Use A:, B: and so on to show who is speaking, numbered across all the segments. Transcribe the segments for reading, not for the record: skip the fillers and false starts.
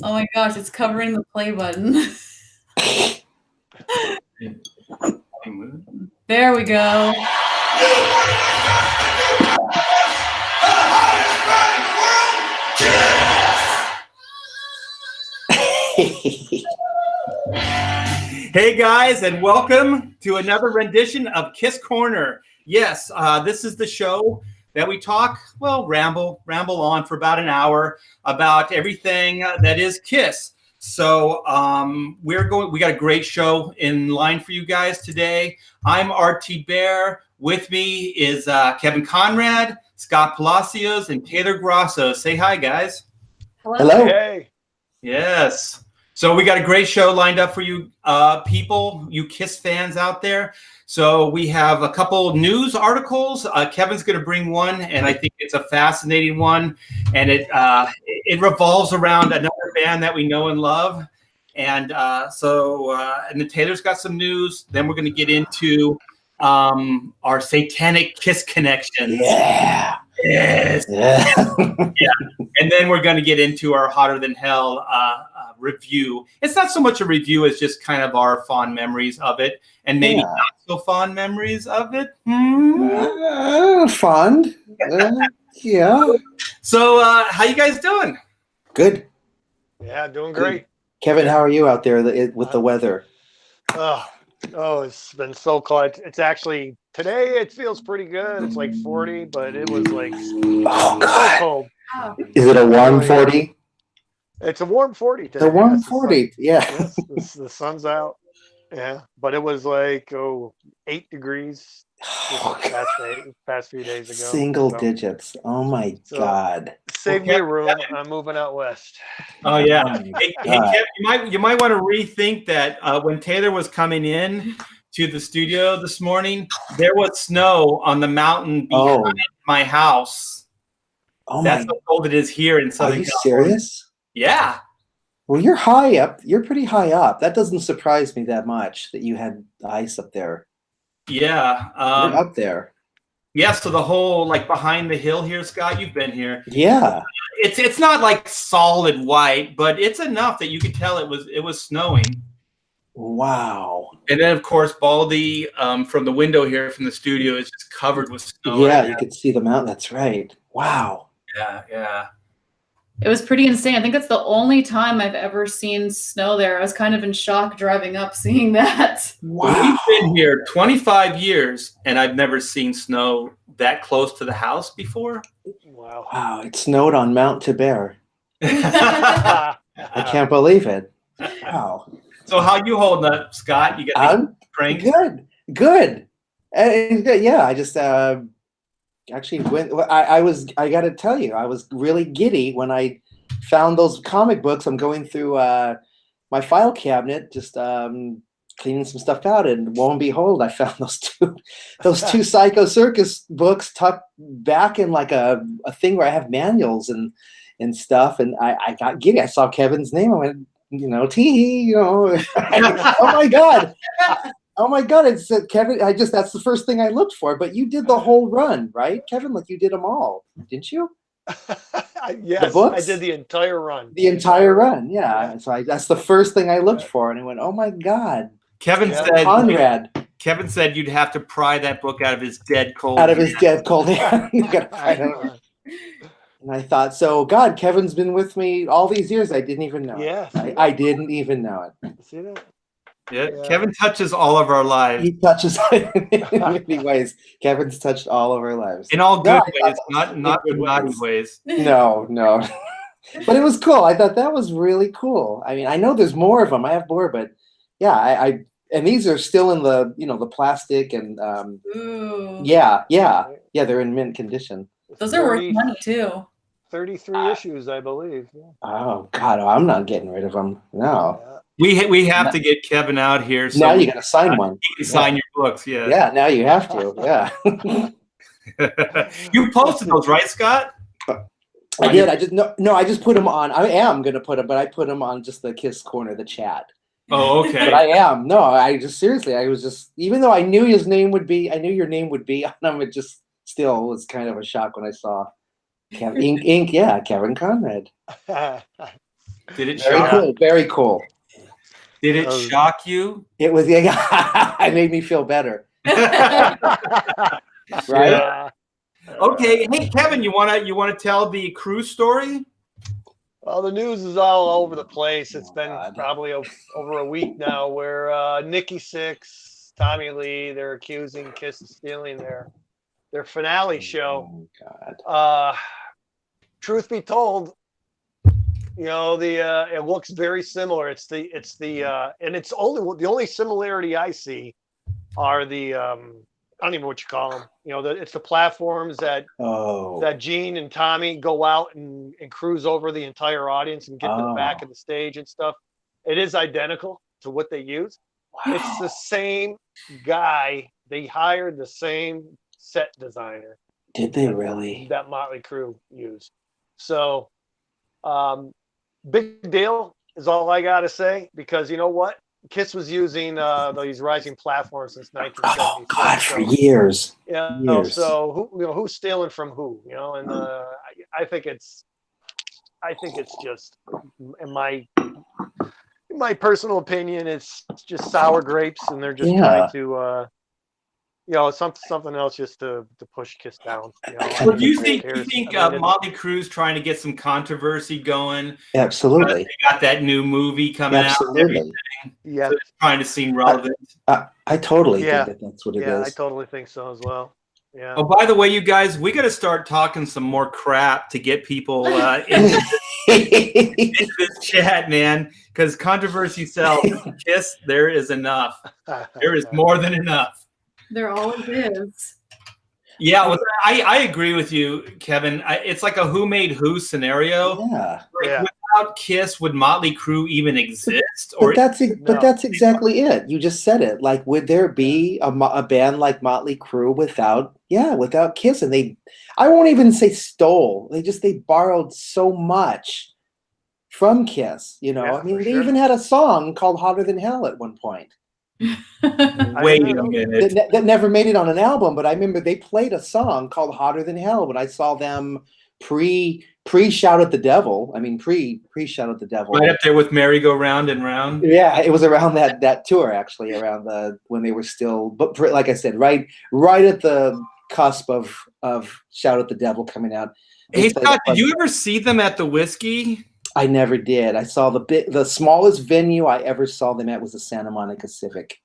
A: Oh my gosh, it's covering the play button. There we go.
B: Hey guys, and welcome to another rendition of Kiss Corner. Yes, this is the show that we talk, ramble on for about an hour about everything that is Kiss. So we got a great show in line for you guys today. I'm RT Bear. With me is Kevin Conrad, Scott Palacios, and Taylor Grosso. Say hi, guys.
C: Hello.
D: Hey.
B: Yes. So we got a great show lined up for you people, you Kiss fans out there. So we have a couple news articles. Kevin's going to bring one, and I think it's a fascinating one. And it revolves around another band that we know and love. And and then Taylor's got some news. Then we're going to get into our satanic Kiss connection.
C: Yeah.
B: Yes.
C: Yeah.
B: Yeah. And then we're going to get into our Hotter Than Hell review. It's not so much a review as just kind of our fond memories of it, and maybe not so fond memories of it.
C: Fond. Yeah.
B: So how you guys doing?
C: Good.
D: Yeah, doing great.
C: Kevin, how are you out there with the weather?
D: Oh, it's been so cold. It's actually, today it feels pretty good. It's like 40, but it was like so cold.
C: Is it a warm 40?
D: It's a warm 40 today.
C: The warm 40, yeah.
D: Yes, the sun's out. Yeah, but it was like 8 degrees past few days ago.
C: Single digits. Oh my God.
D: Save me room. I'm moving out west.
B: Oh yeah. Hey Kev, you might want to rethink that. When Taylor was coming in to the studio this morning, there was snow on the mountain behind my house.
C: Oh
B: That's how cold it is here in Southern California.
C: Are you serious?
B: Yeah.
C: Well, you're high up. You're pretty high up. That doesn't surprise me that much that you had ice up there.
B: Yeah.
C: You're up there.
B: Yeah. So the whole behind the hill here, Scott, you've been here.
C: Yeah.
B: It's not like solid white, but it's enough that you could tell it was snowing.
C: Wow.
B: And then of course Baldy from the window here from the studio is just covered with snow.
C: Yeah, you could see the mountain. That's right. Wow.
B: Yeah.
A: It was pretty insane. I think that's the only time I've ever seen snow there. I was kind of in shock driving up seeing that.
B: Wow. We've been here 25 years, and I've never seen snow that close to the house before.
C: Wow, it snowed on Mount Thibert. I can't believe it. Wow.
B: So how you holding up, Scott? You got crank?
C: Good. Yeah, I just actually went. I got to tell you, I was really giddy when I found those comic books. I'm going through my file cabinet, just cleaning some stuff out, and lo and behold, I found those two Psycho Circus books tucked back in like a thing where I have manuals and stuff. And I got giddy. I saw Kevin's name. I went, oh my God. Oh my God! It's Kevin. That's the first thing I looked for. But you did the whole run, right, Kevin? Like you did them all, didn't you?
D: Yes, I did the entire run.
C: The entire run, yeah. So that's the first thing I looked for, and I went, "Oh my God!"
B: Kevin said,
C: "Conrad."
B: Kevin said you'd have to pry that book out of his dead cold.
C: Out of his dead cold hand. And I thought, so God, Kevin's been with me all these years. I didn't even know.
D: Yeah,
C: I didn't even know it.
D: See that?
B: Yeah, Kevin touches all of our lives.
C: He touches in many ways. Kevin's touched all of our lives.
B: In all good ways, not in naughty ways.
C: No. But it was cool. I thought that was really cool. I mean, I know there's more of them. I have more, but yeah, and these are still in the the plastic and yeah, they're in mint condition.
A: Those are worth money too.
D: 33 issues, I believe. Yeah.
C: Oh God, I'm not getting rid of them. No.
D: Yeah.
B: We have to get Kevin out here. So
C: now you got to sign one.
B: He can sign your books. Yeah.
C: Yeah. Now you have to. Yeah.
B: You posted those, right, Scott?
C: I did. I just put them on. I am going to put them, but I put them on just the Kiss Corner, the chat.
B: Oh, okay.
C: But I am. No, I just seriously. I was just, even though I knew your name would be on them. It just still was kind of a shock when I saw Kevin Conrad.
B: Did it
C: Very
B: shock?
C: cool. Very cool.
B: Did it shock you?
C: It was. Yeah, it made me feel better. Right?
D: Yeah.
B: Okay. Hey, Kevin, you wanna tell the Crue story?
D: Well, the news is all over the place. It's
C: Oh,
D: been
C: God.
D: probably over a week now where Nikki Sixx, Tommy Lee, they're accusing Kiss of stealing their finale show.
C: Oh, God.
D: Truth be told, you know, it looks very similar. It's the and it's only the only similarity I see are the I don't even know what you call them. You know, it's the platforms that Gene and Tommy go out and cruise over the entire audience and get to the back of the stage and stuff. It is identical to what they use.
C: Wow.
D: It's the same guy. They hired the same set designer.
C: Did they really?
D: That Motley Crue used. So, big deal is all I got to say, because you know what? Kiss was using these rising platforms since 1976.
C: Oh, God, for years.
D: Yeah.
C: Years.
D: So who's stealing from who? You know, and I think it's just in my personal opinion, it's just sour grapes, and they're just trying to something else just to push Kiss down. You know?
B: Well, do you think Motley Crue's trying to get some controversy going?
C: Absolutely.
B: They got that new movie coming out.
C: Absolutely.
D: Yeah.
B: So trying to seem relevant.
C: I totally think that's what it is.
D: Yeah, I totally think so as well. Yeah.
B: Oh, by the way, you guys, we got to start talking some more crap to get people into this chat, man, because controversy sells. Kiss, there is enough. There is more than enough.
A: There always is.
B: Yeah, well, I agree with you, Kevin. It's like a who made who scenario.
C: Yeah.
B: Without Kiss, would Motley Crue even exist?
C: But that's exactly it. You just said it. Like, would there be a band like Motley Crue without Kiss? And I won't even say stole. They borrowed so much from Kiss. You know,
D: Yeah,
C: I mean, they
D: sure.
C: even had a song called "Hotter Than Hell" at one point.
B: Wait a minute.
C: That never made it on an album, but I remember they played a song called "Hotter Than Hell" when I saw them pre Shout at the Devil. I mean, pre Shout at the Devil.
B: Right up there with Merry Go Round and Round.
C: Yeah, it was around that tour, actually, around when they were still, but like I said, right at the cusp of Shout at the Devil coming out.
B: Hey Scott, did you ever see them at the Whiskey?
C: I never did. I saw the smallest venue I ever saw them at was the Santa Monica Civic.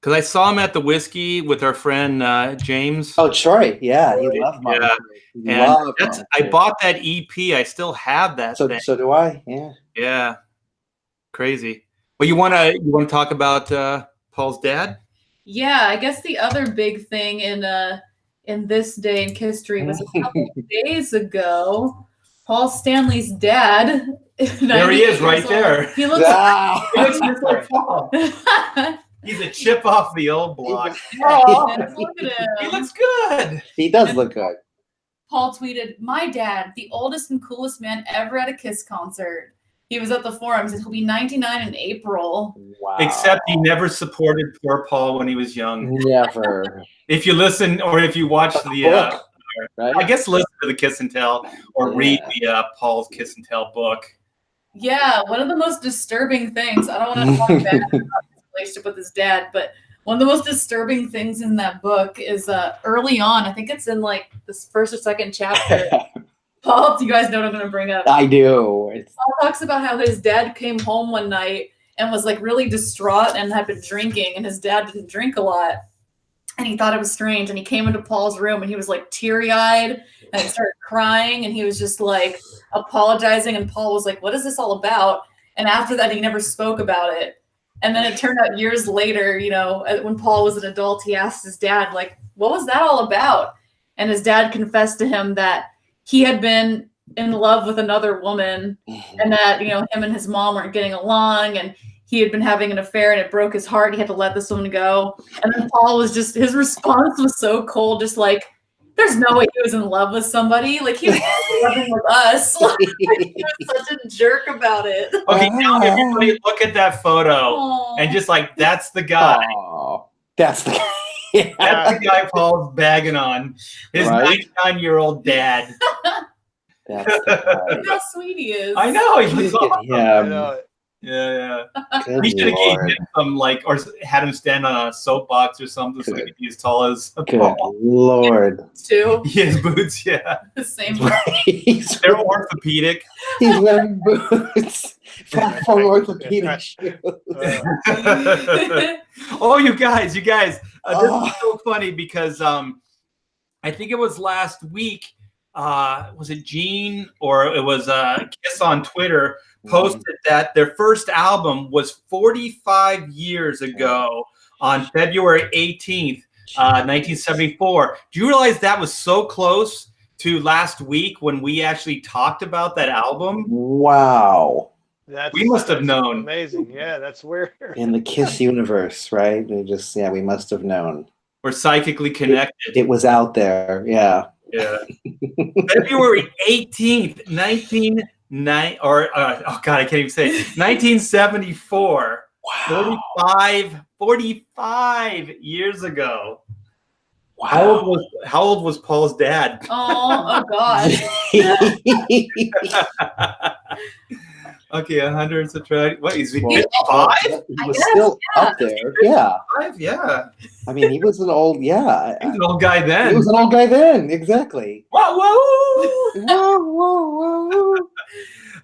B: Because I saw him at the Whiskey with our friend James.
C: Oh, Troy. Yeah, he loved Motley Crue.
B: I bought that EP. I still have that thing.
C: So do I. Yeah.
B: Yeah. Crazy. Well, you want to talk about Paul's dad?
A: Yeah, I guess the other big thing in this day in history was a couple of days ago. Paul Stanley's dad.
B: There he is, right there.
A: He looks
B: just like Paul. He's a chip off the old block.
A: Look at him.
B: He looks good.
C: He does look good.
A: Paul tweeted, "My dad, the oldest and coolest man ever at a Kiss concert." He was at the forums. He'll be 99 in April.
C: Wow.
B: Except he never supported poor Paul when he was young.
C: Never.
B: If you listen or if you watch the
C: right?
B: I guess listen to the Kiss and Tell or read the Paul's Kiss and Tell book.
A: Yeah, one of the most disturbing things, I don't want to talk bad about his relationship with his dad, but one of the most disturbing things in that book is early on, I think it's in like this first or second chapter. Paul, do you guys know what I'm going to bring up?
C: I do.
A: Paul talks about how his dad came home one night and was like really distraught and had been drinking, and his dad didn't drink a lot. And he thought it was strange. And he came into Paul's room and he was like teary-eyed and he started crying and he was just like apologizing. And Paul was like, "What is this all about?" And after that, he never spoke about it. And then it turned out years later, you know, when Paul was an adult, he asked his dad, like, "What was that all about?" And his dad confessed to him that he had been in love with another woman and that, you know, him and his mom weren't getting along and he had been having an affair and it broke his heart. He had to let this woman go. And then Paul was just, his response was so cold, just like, there's no way he was in love with somebody. Like, he was living with us. Like, he was such a jerk about it.
B: Okay, now everybody look at that photo and just like, that's the guy.
C: That's the guy. Yeah.
B: That's the guy Paul's bagging on. His 99-year-old dad.
C: That's the
A: Look how sweet he is.
B: I know. He
C: guy.
B: was
C: Look
B: awesome.
C: at
D: I
C: him.
D: know.
B: Yeah.
C: Good
B: We should have gave
C: Lord.
B: him some or had him stand on a soapbox or something so he
C: Good.
B: could be as tall as
C: Good
B: Paul.
C: Lord.
A: Too.
B: His boots, yeah.
A: The same.
B: They're orthopedic.
C: He's wearing boots from orthopedic shoes.
B: Oh, you guys, this
C: Oh.
B: is so funny because I think it was last week. Was it Gene or it was Kiss on Twitter posted that their first album was 45 years ago on February 18th, 1974. Do you realize that was so close to last week when we actually talked about that album?
C: Wow.
B: We must have known.
D: Amazing. Yeah, that's weird.
C: In the Kiss universe, right? We must have known.
B: We're psychically connected.
C: It was out there. Yeah.
B: Yeah. February 18th, 1974.
C: Wow.
B: 45 years ago.
C: Wow.
B: How old was Paul's dad?
A: Oh God.
B: Okay, 100 subtract. What is he?
C: Well,
B: 5?
C: He was still up there. Yeah.
B: 5? Yeah.
C: I mean, he was an old. Yeah.
B: He was an old guy
C: He
B: then.
C: was an old guy then. Exactly.
B: Whoa, whoa.
C: Whoa.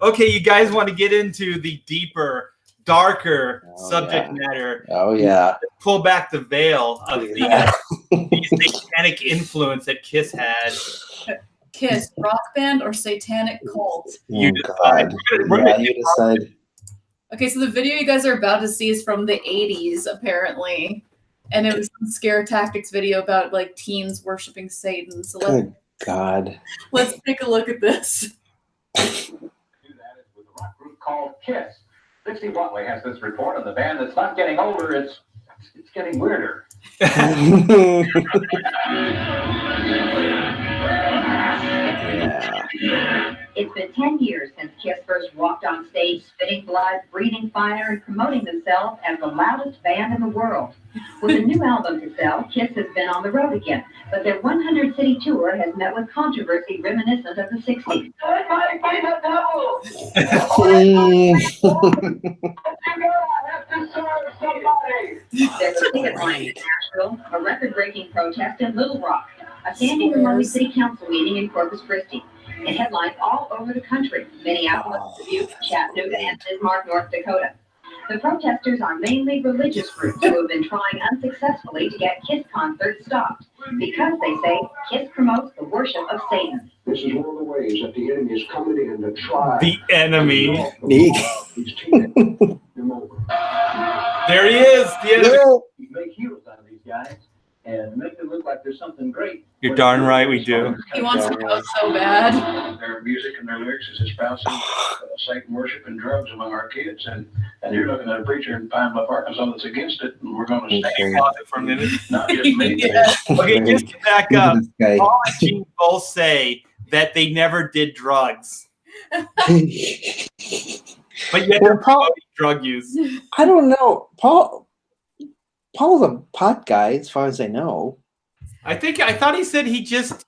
B: Okay, you guys want to get into the deeper, darker
C: Oh,
B: subject
C: yeah.
B: matter.
C: Oh yeah.
B: Pull back the veil of
C: Yeah.
B: the satanic influence that Kiss had.
A: Kiss, rock band or satanic cult?
B: You
C: Oh, God. Yeah, you decide.
A: Okay, so the video you guys are about to see is from the 80s, apparently. And it was some scare tactics video about like teens worshiping Satan. So
C: Good God.
A: let's take a look at this.
E: Do that is with a rock group called Kiss. Dixie Watley has this report on the band that's not getting older, it's getting weirder.
C: Yeah.
F: It's been 10 years since Kiss first walked on stage, spitting blood, breathing fire, and promoting themselves as the loudest band in the world. With a new album to sell, Kiss has been on the road again, but their 100-city tour has met with controversy reminiscent of the 60s. There's a picket line in Nashville, a record-breaking protest in Little Rock, a standing room only city council meeting in Corpus Christi, and headlines all over the country: Minneapolis, Dubuque, Chattanooga, and Bismarck, North Dakota. The protesters are mainly religious groups who have been trying unsuccessfully to get Kiss concerts stopped because they say Kiss promotes the worship of Satan.
G: This is one of the ways that the enemy is coming in to try.
B: The enemy.
G: These teenagers.
B: There he is. The enemy.
E: Make heroes out of these guys and make them look like there's something great.
B: You're darn right we do.
A: He wants to go so bad.
E: Their music and their lyrics is espousing Satan worship and drugs among our kids, and you're looking at a preacher in Pine Bluff, Arkansas that's against it, and we're going to stay
B: Pause it for a minute.
E: not just me.
A: Yeah.
B: Okay, just to back up.
C: This guy.
B: Paul and Gene both say that they never did drugs, but yet
C: Well,
B: they're
C: Paul-
B: promoting drug use.
C: I don't know. Paul's a pot guy, as far as I know.
B: I thought he said he just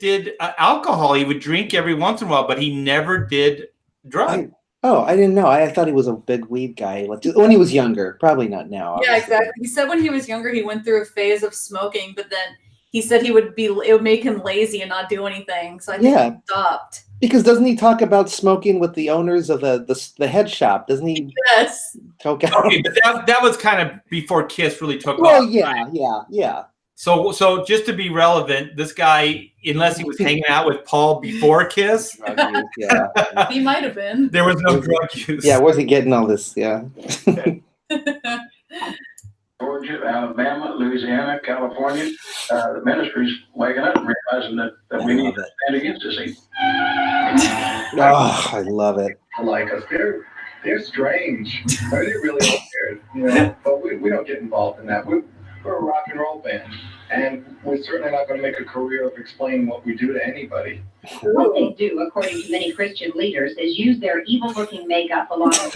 B: did alcohol. He would drink every once in a while, but he never did drugs.
C: I didn't know. I thought he was a big weed guy, like when he was younger. Probably not now.
A: Yeah,
C: obviously.
A: exactly. He said when he was younger, he went through a phase of smoking, but then he said it would make him lazy and not do anything. So I think
C: Yeah.
A: he stopped.
C: Because doesn't he talk about smoking with the owners of the head shop? Doesn't he
A: Yes.
C: talk out?
B: Okay, but that was kind of before Kiss really took
C: Well,
B: off.
C: yeah.
B: So just to be relevant, this guy, unless he was hanging out with Paul before Kiss,
C: Drug use, yeah.
A: He might have been.
B: there was no drug use.
C: Yeah, where's he getting all this? Yeah.
E: Georgia, Alabama, Louisiana, California, the ministry's waking up and realizing that we need to stand against this.
C: Oh, I love it.
H: Like us, they're strange. They're really weird, you know. But we don't get involved in that. We're a rock and roll band, and we're certainly not going to make a career of explaining what we do to anybody.
F: What they do, according to many Christian leaders, is use their evil-looking makeup along with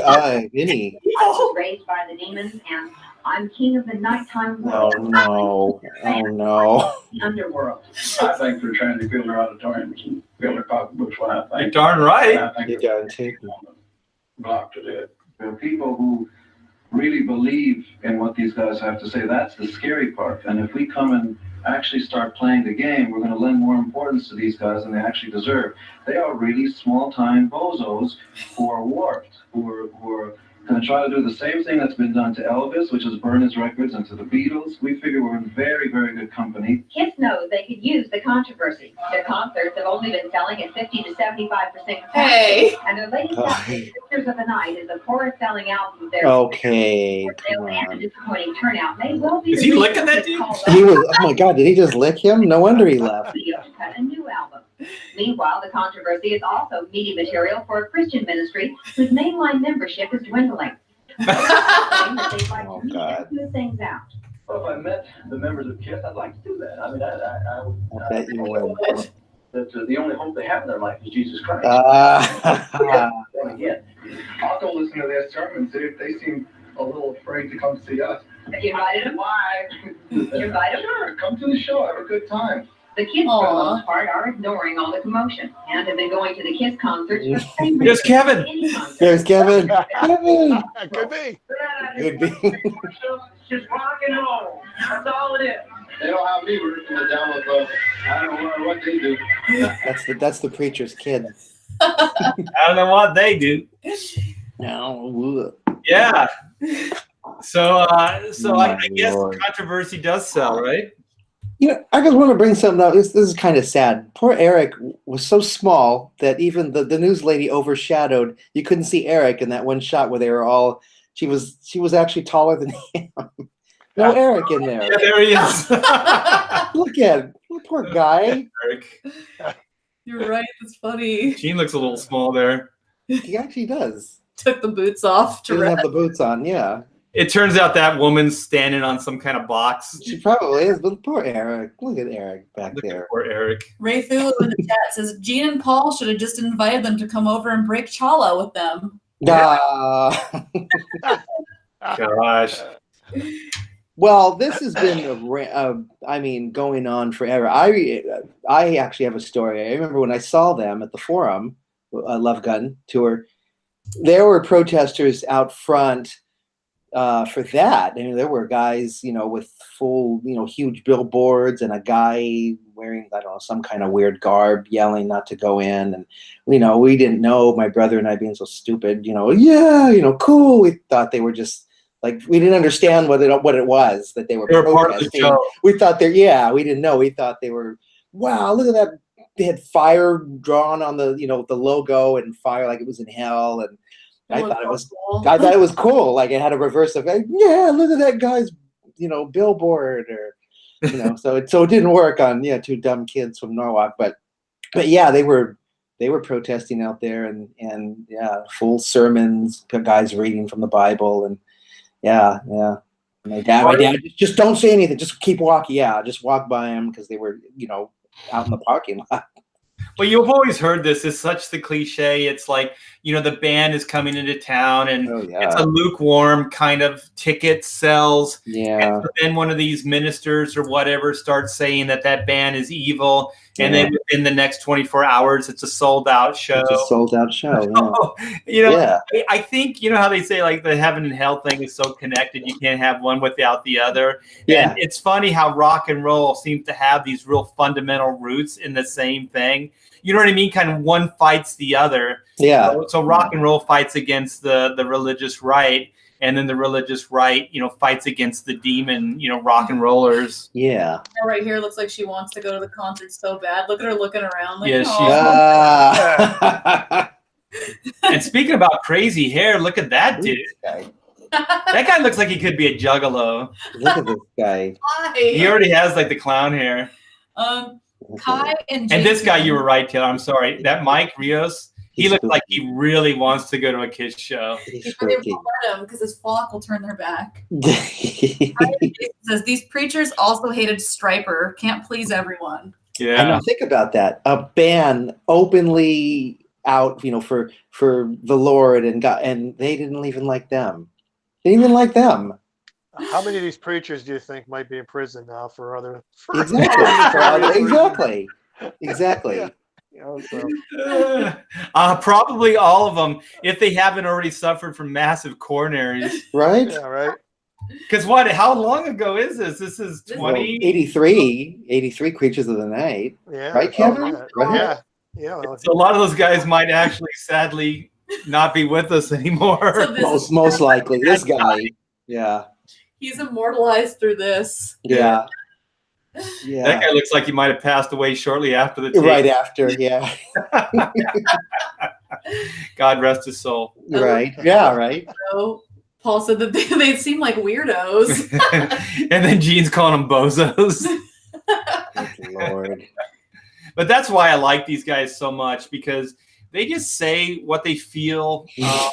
C: Vinny.
F: was raised by the demons and I'm king of the nighttime
C: Oh
F: world.
C: no! Oh no!
F: The underworld.
E: I think they're trying to fill their auditoriums and fill their pocketbooks. What I think.
B: You're darn right.
E: I think
C: You
E: they're
C: got it.
E: blocked to death.
H: There are people who really believe in what these guys have to say. That's the scary part. And if we come and actually start playing the game, we're going to lend more importance to these guys than they actually deserve. They are really small-time bozos who are warped, who are going to try to do the same thing that's been done to Elvis, which is burn his records, and to the Beatles. We figure we're in very, very good company.
F: Kiss knows they could use the controversy. Their concerts have only been selling at 50 to 75% capacity.
A: Hey.
F: And their latest album, Sisters of the Night, is the poorest selling album of theirs.
C: Okay,
F: They'll
C: come
F: have a
C: on.
F: disappointing turnout. May well be
B: Is
F: the
B: he
F: reason
B: licking that
F: it's
B: dude?
F: called
C: He was. Oh my God! Did he just lick him? No wonder he left.
F: studio to cut a new album. Meanwhile, the controversy is also media material for a Christian ministry whose mainline membership is dwindling. They'd like
C: Oh,
F: to meet
C: God.
F: and smooth things out.
E: Well, if I met the members of KISS, I'd like to do that. I mean,
C: I bet you would.
E: that the only hope they have in their life is Jesus Christ.
H: And again, I'll go listen to their sermons. They seem a little afraid to come see us.
F: Have you invited them?
H: Why?
F: You invited them?
H: Sure, come to the show. Have a good time.
F: The kids, for the
A: Aw.
F: most part, are ignoring all the commotion and have been going to the KISS concerts for the same
B: There's
F: reason as
B: Kevin.
F: any concert.
C: There's Kevin. Kevin.
D: Could be.
C: Could be.
E: It's just rock and roll. That's all it is. They don't have me working it down with I don't know what they do.
C: That's the preacher's kid.
B: I don't know what they do.
C: No.
B: Yeah. So I
C: My
B: guess
C: Lord.
B: controversy does sell, right?
C: You know, I just want to bring something up. This is kind of sad. Poor Eric was so small that even the news lady overshadowed. You couldn't see Eric in that one shot where they were all. She was actually taller than him. No Eric in there.
B: Yeah, there he is.
C: Look at him. Poor guy.
B: Eric.
A: You're right. It's funny.
B: Gene looks a little small there.
C: He actually does.
A: Took the boots off
C: He
A: to
C: doesn't have
A: rest.
C: the boots on. Yeah,
B: It turns out that woman's standing on some kind of box.
C: she probably is. But poor Eric. Look at Eric back
B: Look at
C: there.
B: poor Eric.
A: Ray Thulu in the chat says Gene and Paul should have just invited them to come over and break challah with them.
B: Gosh.
C: Well, this has been, going on forever. I actually have a story. I remember when I saw them at the Forum, Love Gun tour, there were protesters out front for that. And there were guys, with full, huge billboards and a guy wearing, I don't know, some kind of weird garb yelling not to go in. And, we didn't know, my brother and I being so stupid, cool. We thought they were just, like, we didn't understand what it was that they were
B: They're part of the
C: protesting.
B: show.
C: We thought we didn't know. We thought they were, wow, look at that. They had fire drawn on the, the logo and fire like it was in hell. And I thought it was cool. Like it had a reverse effect. Yeah, look at that guy's, billboard or, so it didn't work on, two dumb kids from Norwalk. But yeah, they were protesting out there and yeah, full sermons, guys reading from the Bible and yeah. My dad, just don't say anything. Just keep walking. Yeah, just walk by them because they were, out in the parking lot.
B: Well, you've always heard this. It's such the cliche. It's like, the band is coming into town and it's a lukewarm kind of ticket sells.
C: Yeah.
B: And so then one of these ministers or whatever starts saying that band is evil. And then within the next 24 hours, it's a sold out show.
C: It's a sold out show. Yeah.
B: I think, how they say like the heaven and hell thing is so connected. You can't have one without the other.
C: Yeah.
B: And it's funny how rock and roll seems to have these real fundamental roots in the same thing. You know what I mean? Kind of one fights the other.
C: Yeah.
B: So rock and roll fights against the religious right. And then the religious right, fights against the demon, rock and rollers.
C: Yeah.
A: Right here looks like she wants to go to the concert so bad. Look at her looking around. Like,
B: Yeah,
A: "Aw."
B: And speaking about crazy hair, look at that dude. That guy looks like he could be a juggalo.
C: Look at this guy.
B: He already has like the clown hair.
A: Kai and
B: this guy,
A: Jason-
B: you were right, Taylor. I'm sorry. That Mike Rios, he looks like he really wants to go to a KISS show.
A: They won't let him because his flock will turn their back. Jason says these preachers also hated Stryper. Can't please everyone.
C: I
B: Yeah.
C: know, think about that. A band openly out, for the Lord and God, and they didn't even like them. They didn't even like them.
D: How many of these preachers do you think might be in prison now for other?
C: Exactly. Exactly.
D: Yeah. You know, so.
B: Probably all of them, if they haven't already suffered from massive coronaries.
C: Right?
D: Yeah, right.
B: Because what? How long ago is this? This is
C: Well,
B: 20.
C: 83 Creatures of the Night.
D: Yeah.
C: Right, Kevin?
D: Yeah.
C: Right?
D: Yeah. Yeah. Well,
B: So a lot of those guys might actually, sadly, not be with us anymore.
A: So this
C: Most likely. This guy. Yeah.
A: he's immortalized through this.
C: Yeah.
B: That
C: Yeah.
B: guy looks like he might have passed away shortly after the tape.
C: Right after, yeah.
B: God rest his soul.
C: Right. Yeah, right.
A: So Paul said that they seem like weirdos.
B: And then Gene's calling them bozos.
C: Good Lord.
B: But that's why I like these guys so much, because they just say what they feel.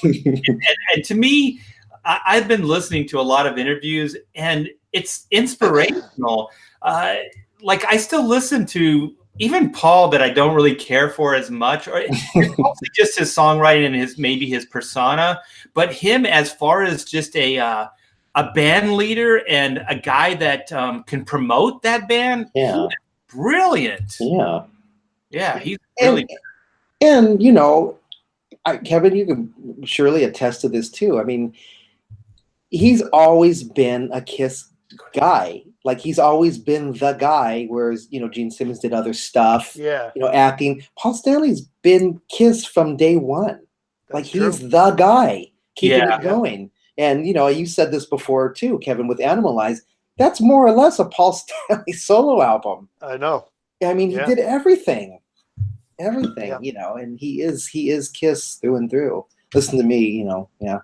B: And to me, I've been listening to a lot of interviews, and it's inspirational. Like, I still listen to even Paul, that I don't really care for as much, or it's mostly just his songwriting and maybe his persona. But him, as far as just a band leader and a guy that can promote that band,
C: Yeah.
B: brilliant.
C: Yeah.
B: Yeah, he's really.
C: And you know, Kevin, you can surely attest to this too. I mean, he's always been a Kiss guy. Like, he's always been the guy, whereas, you know, Gene Simmons did other stuff,
D: yeah.
C: you know, acting. Paul Stanley's been Kiss from day one. Like,
D: That's
C: he's the guy keeping
B: Yeah.
C: it going. And, you know, you said this before too, Kevin, with Animalize. That's more or less a Paul Stanley solo album.
D: I know.
C: I mean, he
D: Yeah.
C: did everything,
D: Yeah.
C: you know, and he is Kiss through and through. Listen to me, you know, yeah.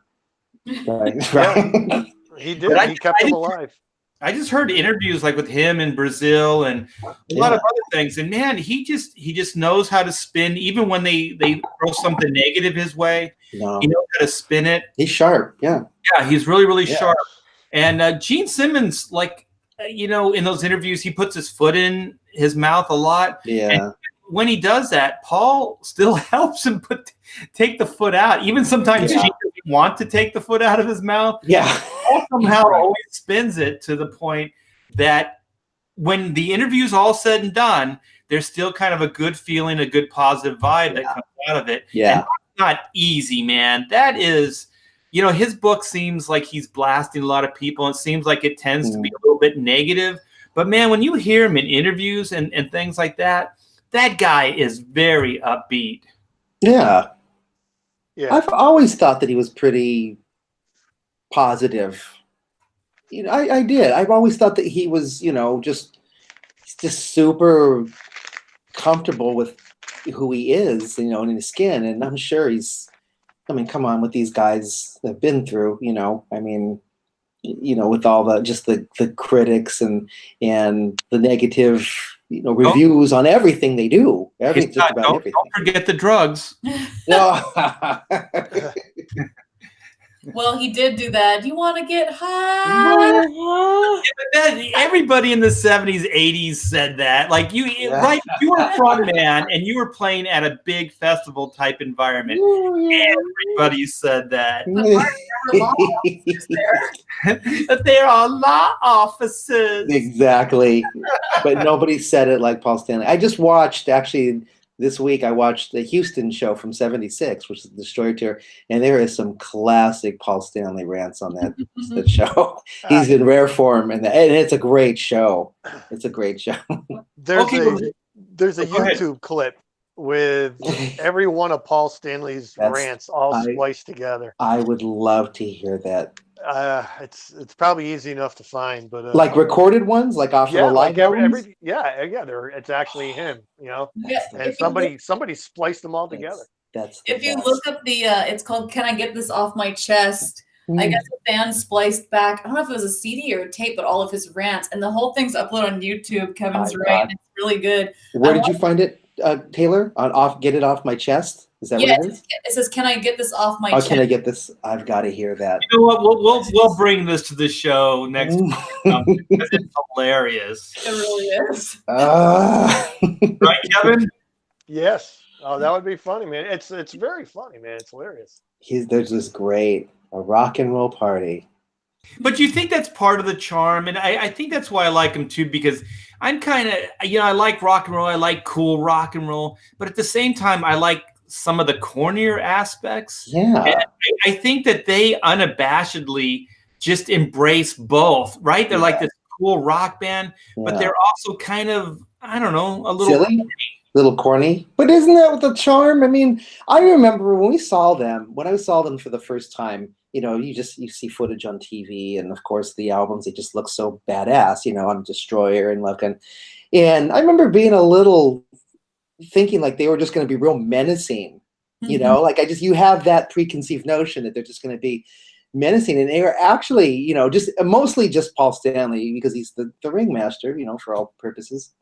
C: Right, right.
D: He did.
B: But
D: He kept him alive.
B: I just heard interviews like with him in Brazil and a lot of other things, and man, he just knows how to spin. Even when they throw something negative his way,
C: No.
B: he knows how to spin it.
C: He's sharp, yeah.
B: Yeah, he's really, really
C: Yeah.
B: sharp. And Gene Simmons, like, you know, in those interviews, he puts his foot in his mouth a lot.
C: Yeah.
B: And when he does that, Paul still helps him take the foot out. Even sometimes
C: Yeah.
B: Gene doesn't want to take the foot out of his mouth.
C: Yeah.
B: Paul somehow always spins it to the point that when the interview's all said and done, there's still kind of a good feeling, a good positive vibe that comes out of it.
C: Yeah.
B: And that's not easy, man. That is, you know, his book seems like he's blasting a lot of people. It seems like it tends to be a little bit negative. But man, when you hear him in interviews and things like that, that guy is very upbeat.
C: Yeah.
D: Yeah.
C: I've always thought that he was pretty positive. You know, I did. I've always thought that he was, you know, just super comfortable with who he is, you know, in his skin. And I'm sure I mean, come on, with these guys that have been through, you know, I mean, you know, with all the critics and the negative, you know, reviews on everything they do. Everything, just about everything.
B: Don't forget the drugs.
C: No.
A: Well, he did do that. You want to get high?
B: Everybody in the 70s, 80s said that. Like you were a front man and you were playing at a big festival type environment. Everybody said that. But there are law officers.
C: Exactly. But nobody said it like Paul Stanley. I just watched, actually, this week, I watched the Houston show from '76, which is the Destroyer Tour, and there is some classic Paul Stanley rants on that show. He's in rare form, and it's a great show. It's a great show.
D: There's
B: Go ahead.
D: YouTube clip with every one of Paul Stanley's rants all spliced together.
C: I would love to hear that.
D: It's probably easy enough to find, but
C: like recorded ones, like off of the live albums?
D: It's actually him, you know.
A: Yeah,
D: and somebody spliced them all together.
A: If you look up the it's called "Can I Get This Off My Chest?" I guess a fan spliced back, I don't know if it was a CD or a tape, but all of his rants, and the whole thing's uploaded on YouTube. Kevin's right. It's really good.
C: Where did you find it, Taylor? On Get It Off My Chest? Is that what it is?
A: It says, "Can I get this off my chest?"
C: Can I get this? I've got to hear that.
B: You know what? We'll bring this to the show next week because it's hilarious.
A: It really is.
B: Right, Kevin?
D: Yes. Oh, that would be funny, man. It's very funny, man. It's hilarious.
C: There's this great rock and roll party.
B: But you think that's part of the charm, and I think that's why I like him too, because I'm kind of, I like rock and roll, I like cool rock and roll, but at the same time, I like some of the cornier aspects.
C: Yeah.
B: And I think that they unabashedly just embrace both, right? They're like this cool rock band, but they're also kind of, I don't know, a little
C: silly, little corny. But isn't that the charm? I mean, I remember when I saw them for the first time, you see footage on TV, and of course the albums, they just look so badass, on Destroyer and Love Gun. And I remember being a little thinking like they were just going to be real menacing, like you have that preconceived notion that they're just going to be menacing, and they were actually, just mostly just Paul Stanley, because he's the ringmaster, for all purposes,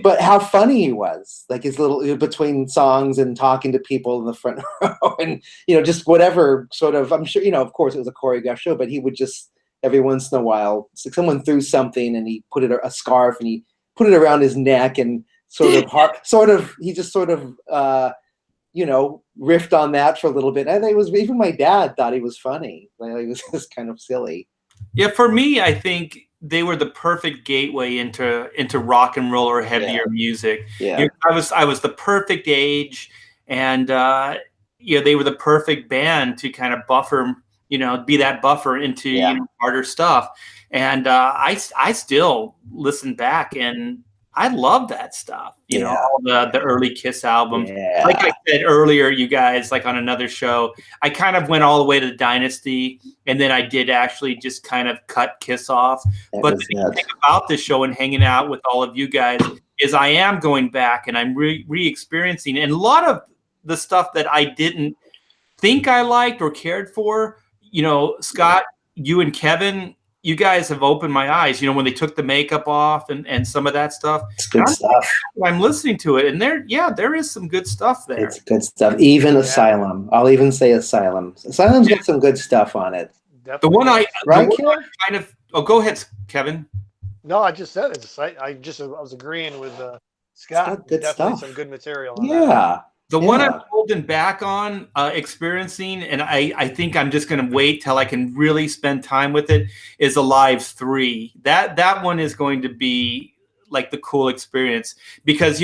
C: but how funny he was, like his little between songs and talking to people in the front row, and just whatever sort of, I'm sure, of course it was a choreographed show, but he would just every once in a while, someone threw something and he put a scarf and he put it around his neck and he just riffed on that for a little bit. I think it was, even my dad thought he was funny. Like, it was just kind of silly.
B: Yeah, for me, I think they were the perfect gateway into rock and roll or heavier music.
C: Yeah,
B: I was the perfect age, and they were the perfect band to kind of buffer, be that buffer into harder stuff. And I still listen back, and I love that stuff. All the early Kiss albums.
C: Yeah.
B: Like I said earlier, you guys, like on another show, I kind of went all the way to Dynasty, and then I did actually just kind of cut Kiss off. But the thing about this show and hanging out with all of you guys is I am going back and I'm re-experiencing, and a lot of the stuff that I didn't think I liked or cared for, Scott, you and Kevin, you guys have opened my eyes, when they took the makeup off and some of that stuff.
C: It's good stuff.
B: I'm listening to it, and there is some good stuff there.
C: It's good stuff. Even Asylum. I'll even say Asylum. Asylum's got some good stuff on it.
D: Definitely.
B: Go ahead, Kevin.
D: No, I just said it. I was agreeing with Scott.
C: Good
D: Definitely
C: stuff.
D: some good material on that.
B: The one I'm holding back on experiencing, and I think I'm just going to wait till I can really spend time with it, is Alive 3. That one is going to be like the cool experience, because,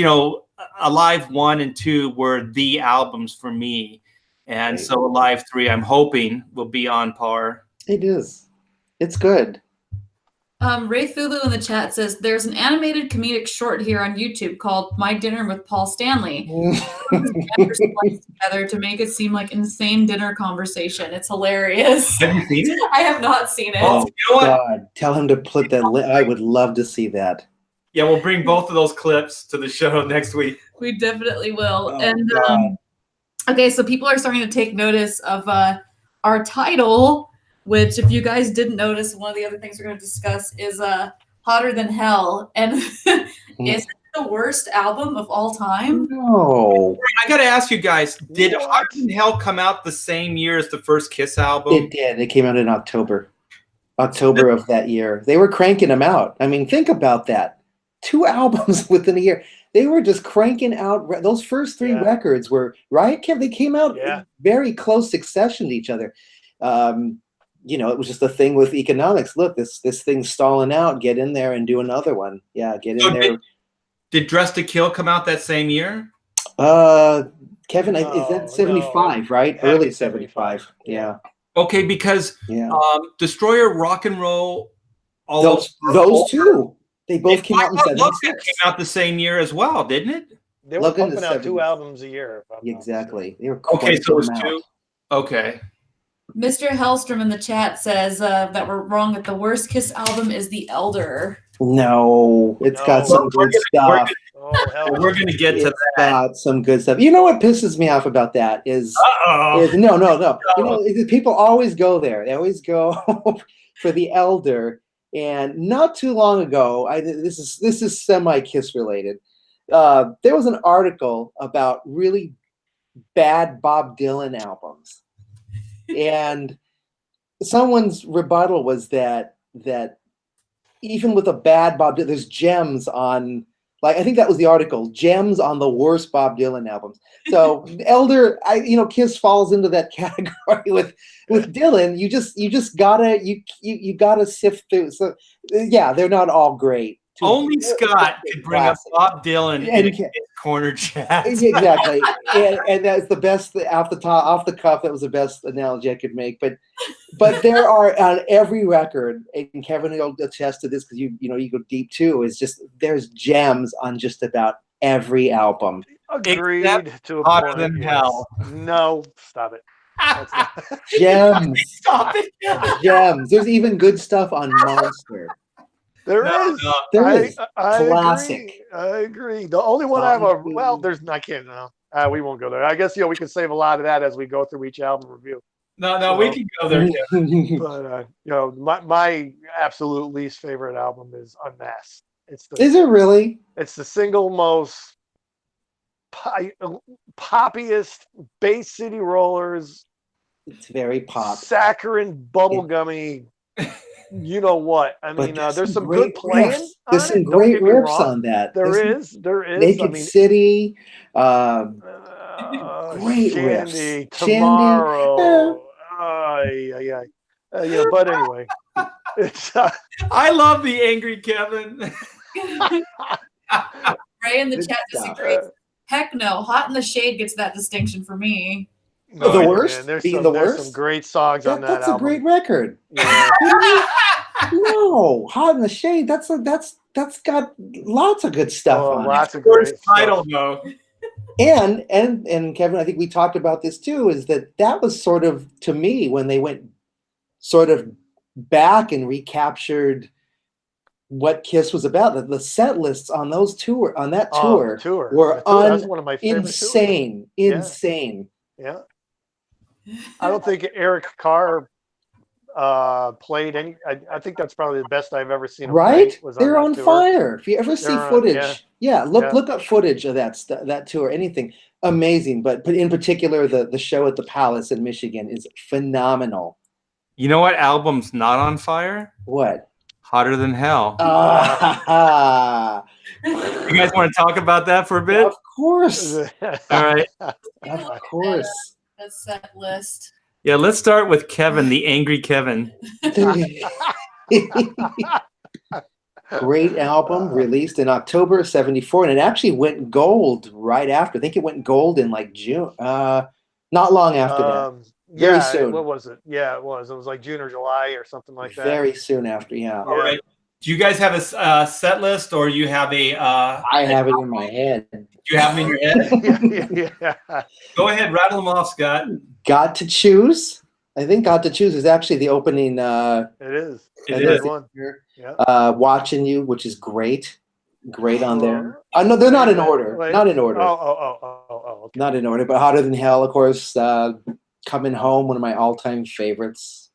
B: Alive 1 and 2 were the albums for me. And so Alive 3, I'm hoping, will be on par.
C: It is. It's good.
A: Ray Fulu in the chat says there's an animated comedic short here on YouTube called My Dinner with Paul Stanley. Together to make it seem like insane dinner conversation. It's hilarious.
B: Have you seen it?
A: I have not seen it.
B: Oh, you know what?
C: God, tell him to put that. I would love to see that.
B: Yeah, we'll bring both of those clips to the show next week.
A: We definitely will.
C: Oh,
A: and
C: God.
A: Okay, so people are starting to take notice of our title, which, if you guys didn't notice, one of the other things we're going to discuss is Hotter Than Hell. And is it the worst album of all time?
C: No.
B: I got to ask you guys, did Hotter Than Hell come out the same year as the first Kiss album?
C: It did. It came out in October of that year. They were cranking them out. I mean, think about that. 2 albums within a year. They were just cranking out. Those first 3 records were, right, Kev? They came out in very close succession to each other. It was just a thing with economics. Look, this thing's stalling out. Get in there and do another one. Yeah, get in there.
B: Did Dress to Kill come out that same year?
C: Kevin, is that 75, right? Early 75. Yeah.
B: Okay, because Destroyer, Rock and Roll,
C: those 2. They both came out in 76.
B: Came out the same year as well, didn't it?
D: They were pumping out 2 albums a year.
C: Exactly. They were
B: okay, so it was 2. Okay.
A: Mr. Hellstrom in the chat says that we're wrong, that the worst Kiss album is The Elder.
C: No, it's got some good stuff.
B: We're going to get to that.
C: Got some good stuff. You know what pisses me off about that is no. People always go there. They always go for The Elder. And not too long ago, this is semi-Kiss related. There was an article about really bad Bob Dylan albums, and someone's rebuttal was that even with a bad Bob Dylan, there's gems on Like, I think that was the article, gems on the worst Bob Dylan albums. So Kiss falls into that category with Dylan. You just gotta sift through. So yeah, they're not all great.
B: Only Scott could bring up Bob Dylan in a Kiss Corner chat.
C: Exactly, and that's the best off the cuff. That was the best analogy I could make. But there are on every record, and Kevin will attest to this because you go deep too. Is just there's gems on just about every album.
D: Agreed to a
B: Hotter
D: point.
B: Than
D: Yes.
B: Hell.
D: No, stop it.
C: Gems.
B: Stop it.
C: Gems. There's even good stuff on Monster.
D: There is.
C: There is.
D: I
C: Classic.
D: agree. The only one I have I can't know. We won't go there. I guess we can save a lot of that as we go through each album review.
B: No, we can go there.
D: But my absolute least favorite album is Unmasked.
C: Is it really?
D: It's the single most poppiest Bay City Rollers.
C: It's very pop.
D: Saccharine, bubblegummy. You know what? I mean, there's some good playing.
C: There's some great riffs on that.
D: There is.
C: Naked City. Great
D: Shandy,
C: riffs.
D: Tomorrow. But anyway, it's.
B: I love the angry Kevin.
A: Ray in the chat disagrees. Heck no, Hot in the Shade gets that distinction for me.
C: The worst?
D: Man,
C: Being the worst?
D: There's some great songs on that
C: That's
D: album.
C: a great record.
D: Yeah.
C: No, Hot in the Shade. That's got lots of good stuff on
D: lots
C: it.
D: of great
B: title though.
C: And Kevin, I think we talked about this too, is that was sort of, to me, when they went sort of back and recaptured what Kiss was about. The set lists on that tour were
D: that's one of my favorite
C: insane.
D: Tours.
C: Insane.
D: Yeah. I don't think Eric Carr played any. I think that's probably the best I've ever seen him
C: right?
D: play.
C: They're on fire. If you ever see footage, look up footage of that tour. Anything amazing, but in particular, the show at the Palace in Michigan is phenomenal.
B: You know what album's not on fire?
C: What?
B: Hotter Than Hell. You guys want to talk about that for a bit?
C: Of course.
B: All right.
C: Of course.
A: The set list.
B: Yeah, let's start with Kevin, the angry Kevin.
C: Great album, released in October of '74, and it actually went gold right after. I think it went gold in like June. Not long after that. Very soon.
D: What was it? Yeah, it was. It was like June or July or something like that.
C: Very soon after, yeah.
B: All right. Do you guys have a set list, or you have a?
C: I have it in my head.
B: Do you have them in your head?
D: Yeah.
B: Go ahead, rattle them off, Scott.
C: Got to Choose. I think Got to Choose is actually the opening.
D: It is.
B: It is.
D: One. Yeah.
C: Watching You, which is great. Great on there. No, they're not in order. Not in order.
D: Oh. Okay.
C: Not in order, but Hotter Than Hell, of course. Coming Home, one of my all-time favorites.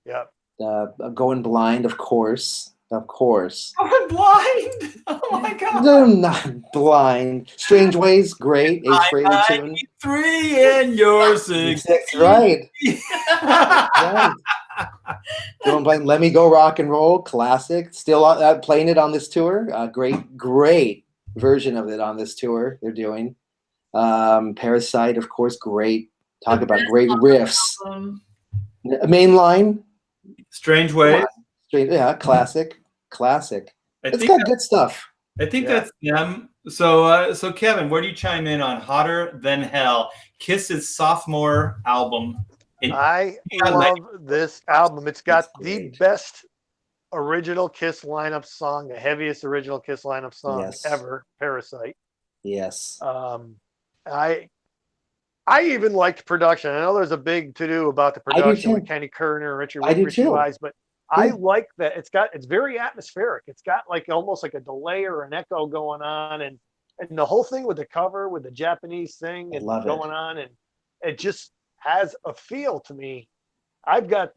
D: Yeah.
C: Going Blind, of course.
B: I'm blind. Oh my God.
C: I'm not blind. Strange Ways, great. Ace Frehley tune.
B: 3 and you're 6.
C: Right. Right. Going Blind. Let Me Go Rock and Roll, classic. Still playing it on this tour. Great version of it on this tour they're doing. Parasite, of course, great. Talk about great riffs. Mainline.
B: Strange Ways.
C: Classic. It's got good stuff.
B: I think that's them. So Kevin, where do you chime in on Hotter Than Hell? Kiss's sophomore album.
D: I love this album. It's got the best original Kiss lineup song, the heaviest original Kiss lineup song ever, Parasite.
C: Yes.
D: I even liked production. I know there's a big to-do about the production with Kenny Kerner, Richie Wise, but I like that it's very atmospheric. It's got like almost like a delay or an echo going on, and the whole thing with the cover with the Japanese thing and going on, and it just has a feel to me. I've got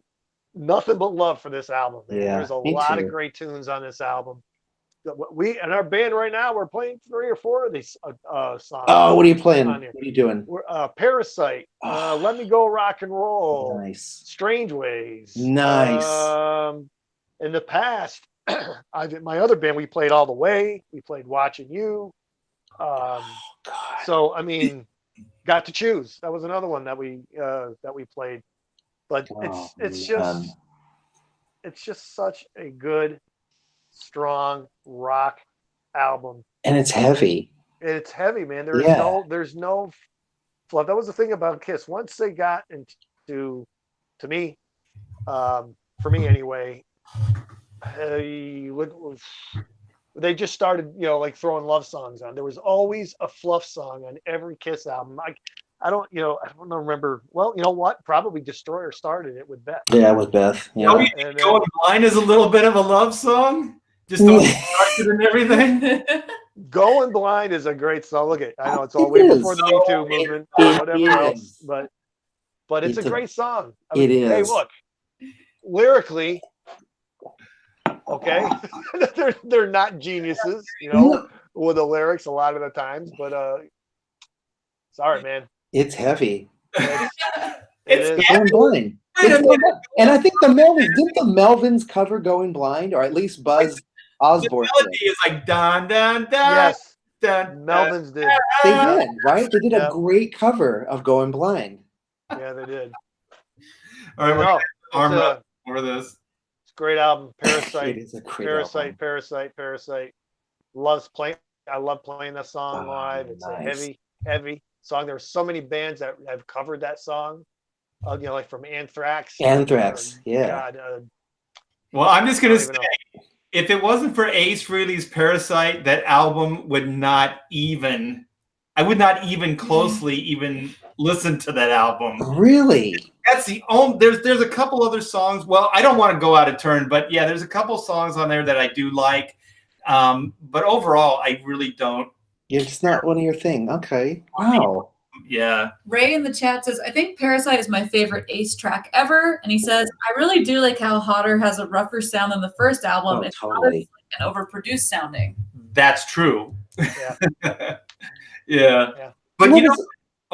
D: nothing but love for this album. Man.
C: Yeah,
D: there's a lot of great tunes on this album. We in our band right now, we're playing 3 or 4 of these songs.
C: Oh, what are you playing? What are you doing?
D: We're Parasite, Let Me Go Rock and Roll,
C: nice.
D: Strange Ways,
C: nice.
D: In the past, my other band, we played All the Way. We played Watching You. So I mean, Got to Choose. That was another one that we played. But it's just such a good, strong rock album.
C: And it's heavy.
D: It's heavy, man. There's no fluff. That was the thing about Kiss. Once they got into, to me, for me anyway, they just started, like throwing love songs on. There was always a fluff song on every Kiss album. I don't remember. Well, you know what? Probably Destroyer started it with Beth.
C: Yeah, with Beth. Yeah.
B: Oh, you think Going Blind is a little bit of a love song? Just don't start and everything.
D: Going Blind is a great song. Look at, I know it's all way before the Me Too movement, whatever else, but it's a great song. I mean,
C: it is.
D: Hey, look, lyrically, okay, they're not geniuses, with the lyrics a lot of the times, but sorry, man.
C: It's heavy.
D: It's
C: Going Blind. And I think the Melvins cover Going Blind, or at least Buzz Osborne.
B: The melody is like dun dun dun.
D: Yes,
B: dun.
D: Melvins did.
C: They did, right? They did a great cover of Going Blind.
D: Yeah, they did.
B: All right, we're
D: arm
B: up for this.
D: It's a great album. Parasite.
C: It is a great album.
D: Parasite. I love playing that song live. It's a heavy song. There are so many bands that have covered that song. Like from Anthrax.
C: Yeah.
D: God,
B: well, I'm just gonna say, if it wasn't for Ace Frehley's Parasite, that album would not even. I would not even closely even listen to that album.
C: Really?
B: That's the only. There's a couple other songs. Well, I don't want to go out of turn, but yeah, there's a couple songs on there that I do like. But overall, I really don't.
C: It's not one of your thing. Okay. Wow.
B: Yeah.
A: Ray in the chat says, I think Parasite is my favorite Ace track ever. And he says, I really do like how Hotter has a rougher sound than the first album. It's
C: totally.
A: Not as overproduced sounding.
B: That's true.
D: Yeah.
B: Yeah. But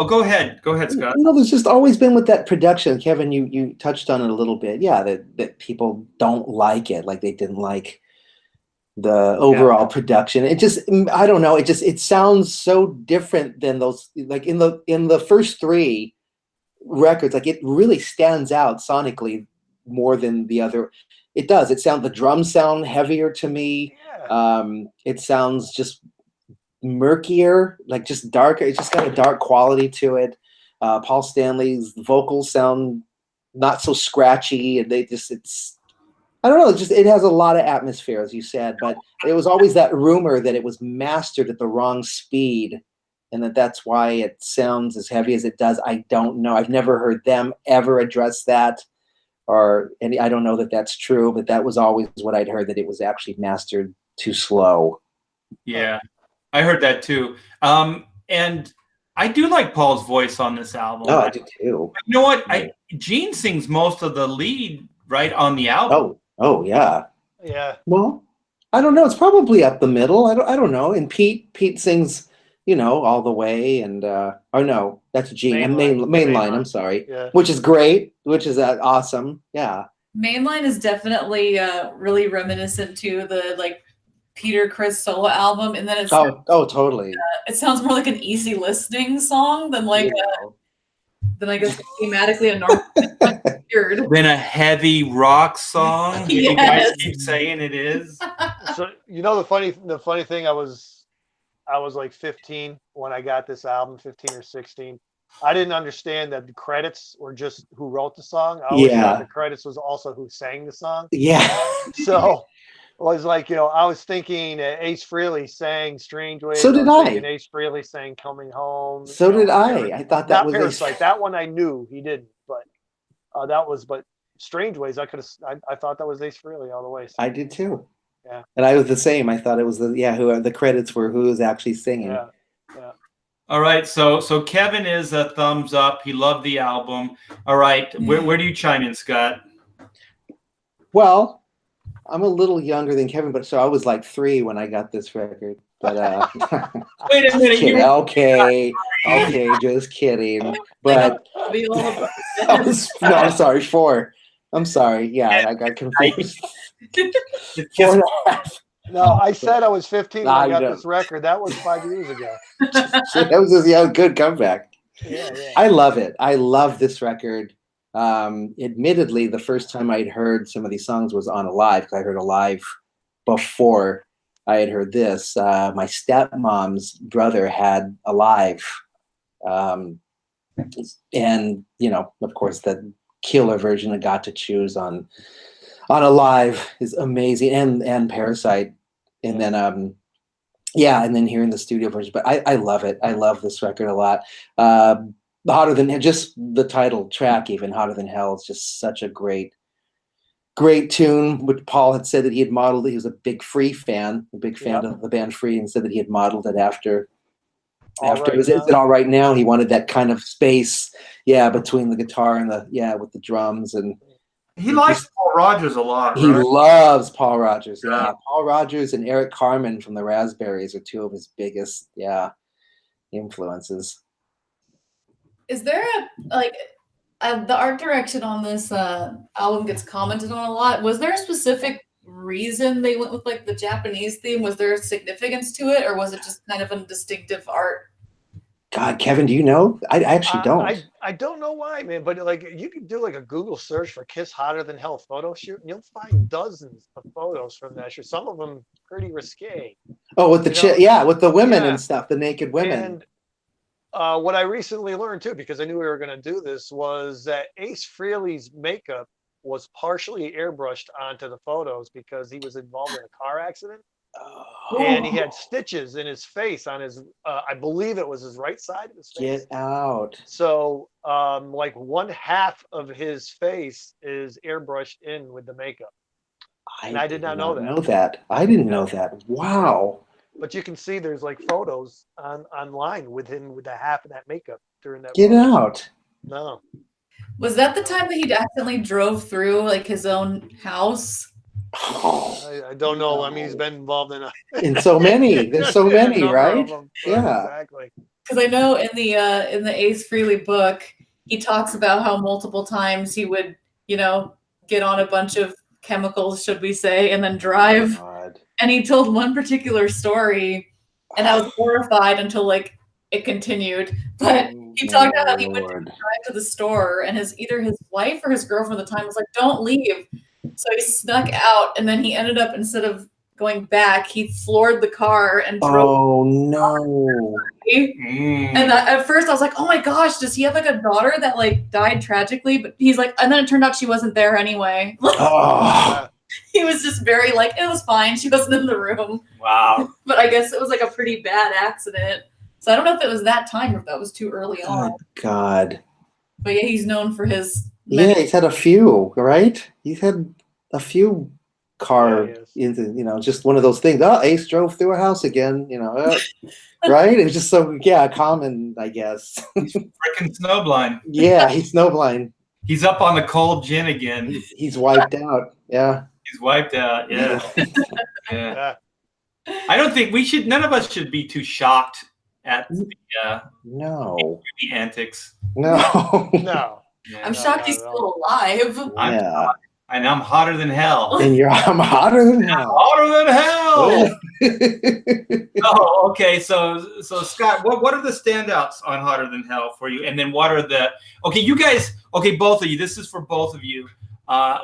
B: go ahead. Go ahead, Scott.
C: There's just always been with that production. Kevin, you touched on it a little bit. Yeah, that people don't like it. Like they didn't like the overall production. It just, I don't know. It sounds so different than those, like in the first three records, like it really stands out sonically more than the other. It does. The drums sound heavier to me.
D: Yeah.
C: It sounds just murkier, like just darker. It's just got a dark quality to it. Paul Stanley's vocals sound not so scratchy, and I don't know. It has a lot of atmosphere, as you said, but it was always that rumor that it was mastered at the wrong speed, and that's why it sounds as heavy as it does. I don't know. I've never heard them ever address that, and I don't know that that's true, but that was always what I'd heard, that it was actually mastered too slow.
B: Yeah, I heard that too. And I do like Paul's voice on this album.
C: Oh, I do too.
B: You know what? Gene sings most of the lead right on the album.
C: Oh yeah.
D: Yeah.
C: Well, I don't know. It's probably up the middle. I don't know. And Pete sings, all the way. And no, that's Gene. Main line. I'm sorry.
D: Yeah.
C: Which is great. Which is awesome. Yeah.
A: Mainline is definitely really reminiscent to the Peter Criss solo album, and then it's
C: totally.
A: It sounds more like an easy listening song than than I guess thematically a normal. Weird.
B: Then a heavy rock song.
A: Yes.
B: You guys keep saying it is.
D: So the funny thing, I was like 15 when I got this album, 15 or 16. I didn't understand that the credits were just who wrote the song. I always thought the credits was also who sang the song.
C: Yeah.
D: So it was like, I was thinking Ace Frehley sang Strange Ways.
C: So did I.
D: And Ace Frehley sang Coming Home.
C: So did I. I thought that was
D: Parasite. That one I knew he didn't, but but Strange Ways, I thought that was Ace Frehley all the way. So.
C: I did too.
D: Yeah.
C: And I was the same. I thought it was the credits were who was actually singing.
D: Yeah. Yeah.
B: All right. So Kevin is a thumbs up. He loved the album. All right. Where do you chime in, Scott?
C: Well, I'm a little younger than Kevin, but so I was like 3 when I got this record. But
B: wait a minute.
C: Okay, just kidding. But I'm sorry, 4. I'm sorry. Yeah, I got confused.
B: It's
C: Four and
B: Kiss-
C: a half.
D: No, I said I was 15 when I
C: I
D: got
C: know.
D: this record. That was 5 years ago.
C: That was just good comeback.
D: Yeah.
C: I love it. I love this record. Admittedly, the first time I'd heard some of these songs was on Alive, because I heard Alive before I had heard this. My stepmom's brother had Alive. And, of course, the killer version of Got to Choose on Alive is amazing, and Parasite. And then, and then hearing the studio version. But I love it. I love this record a lot. Hotter Than, just the title track, even Hotter Than Hell, is just such a great tune. Which Paul had said that he had modeled it. He was a big Free fan, of the band Free, and said that he had modeled it after Is It All Right Now? He wanted that kind of space, between the guitar and with the drums. And
B: he likes Paul Rogers a lot.
C: He
B: right?
C: loves Paul Rogers. Yeah. Paul Rogers and Eric Carmen from the Raspberries are two of his biggest, influences.
A: Is there the art direction on this album gets commented on a lot? Was there a specific reason they went with like the Japanese theme? Was there significance to it, or was it just kind of a distinctive art?
C: God, Kevin, do you know? I actually don't.
D: I don't know why, man, but like you can do like a Google search for Kiss Hotter Than Hell photo shoot, and you'll find dozens of photos from that shoot. Some of them pretty risque.
C: Oh, with the with the women and stuff, the naked women.
D: And what I recently learned too, because I knew we were going to do this, was that Ace Frehley's makeup was partially airbrushed onto the photos because he was involved in a car accident. And he had stitches in his face on his, I believe it was his right side of his face.
C: Get out.
D: So like one half of his face is airbrushed in with the makeup. I did not know that.
C: I didn't know that. Wow.
D: But you can see there's like photos online with him with the half of that makeup during that.
C: Get out.
D: No.
A: Was that the time that he accidentally drove through like his own house?
D: I don't know. I mean, he's been involved
C: in so many. There's so many, right? Yeah.
D: Exactly.
A: Because I know in the Ace Frehley book, he talks about how multiple times he would, get on a bunch of chemicals, should we say, and then drive. And he told one particular story, and I was horrified until like it continued. But he talked about how he went to drive to the store, and either his wife or his girlfriend at the time was like, "Don't leave." So he snuck out, and then he ended up, instead of going back, he floored the car and drove.
C: Oh no!
A: And at first I was like, "Oh my gosh, does he have like a daughter that like died tragically?" But he's like, and then it turned out she wasn't there anyway. He was just very like, it was fine. She wasn't in the room.
B: Wow.
A: But I guess it was like a pretty bad accident. So I don't know if it was that time or if that was too early on.
C: God.
A: But yeah, he's known for his.
C: Yeah, he's had a few, right? He's had a few car into, just one of those things. Oh, Ace drove through a house again, right? It was just so, common, I guess.
B: He's freaking snowblind.
C: Yeah, he's snowblind.
B: He's up on the cold gin again.
C: He's wiped out. Yeah.
B: He's wiped out. Yeah. Yeah. I don't think none of us should be too shocked at the antics.
C: No.
D: No.
B: Yeah.
A: I'm shocked he's still alive.
B: I'm hotter than hell.
C: And I'm hotter than hell.
B: Hotter than hell. Oh, okay. So Scott, what are the standouts on Hotter Than Hell for you? And then what are you guys, both of you, this is for both of you.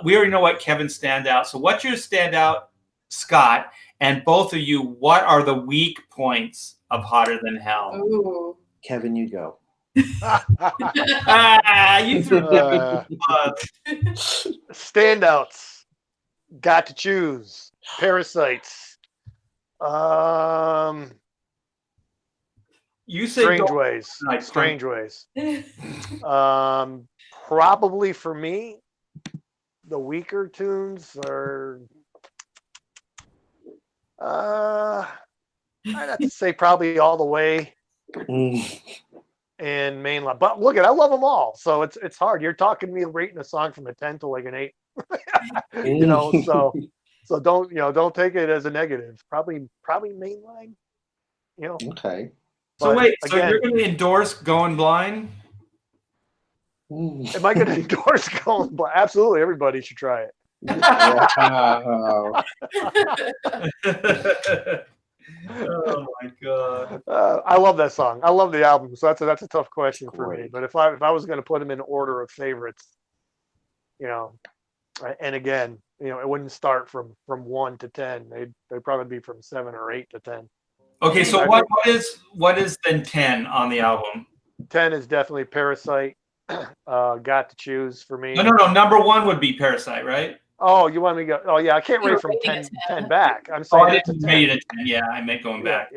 B: We already know what Kevin's standout. So what's your standout, Scott? And both of you, what are the weak points of Hotter Than Hell?
A: Ooh.
C: Kevin, you go.
B: You threw
D: standouts. Got to Choose. Parasites.
B: You say
D: Strange Ways. Strange Ways. Probably for me, the weaker tunes are. I'd have to say probably All the Way. And Mainline, but look, I love them all, so it's hard. You're talking me rating a song from a 10 to like an 8, so don't take it as a negative. Probably Mainline,
C: Okay.
B: So wait, so you're going to endorse Going Blind?
C: Mm.
D: Am I going to endorse Colin Black? Absolutely, everybody should try it.
C: Wow.
B: Oh my god.
D: I love that song. I love the album. So that's a tough question for me.
C: Great.
D: But if I was going to put them in order of favorites, you know, and again, you know, it wouldn't start from 1 to 10. They'd probably be from 7 or 8 to 10.
B: Okay, so what is then 10 on the album?
D: 10 is definitely Parasite. Got to Choose for me.
B: No. Number 1 would be Parasite, right?
D: Oh, you want me to go? Oh, yeah. I can't rate from 10 back. I'm
B: Oh,
D: saying
B: I
D: it's a
B: didn't
D: 10.
B: rate it a 10. Yeah, I meant going back.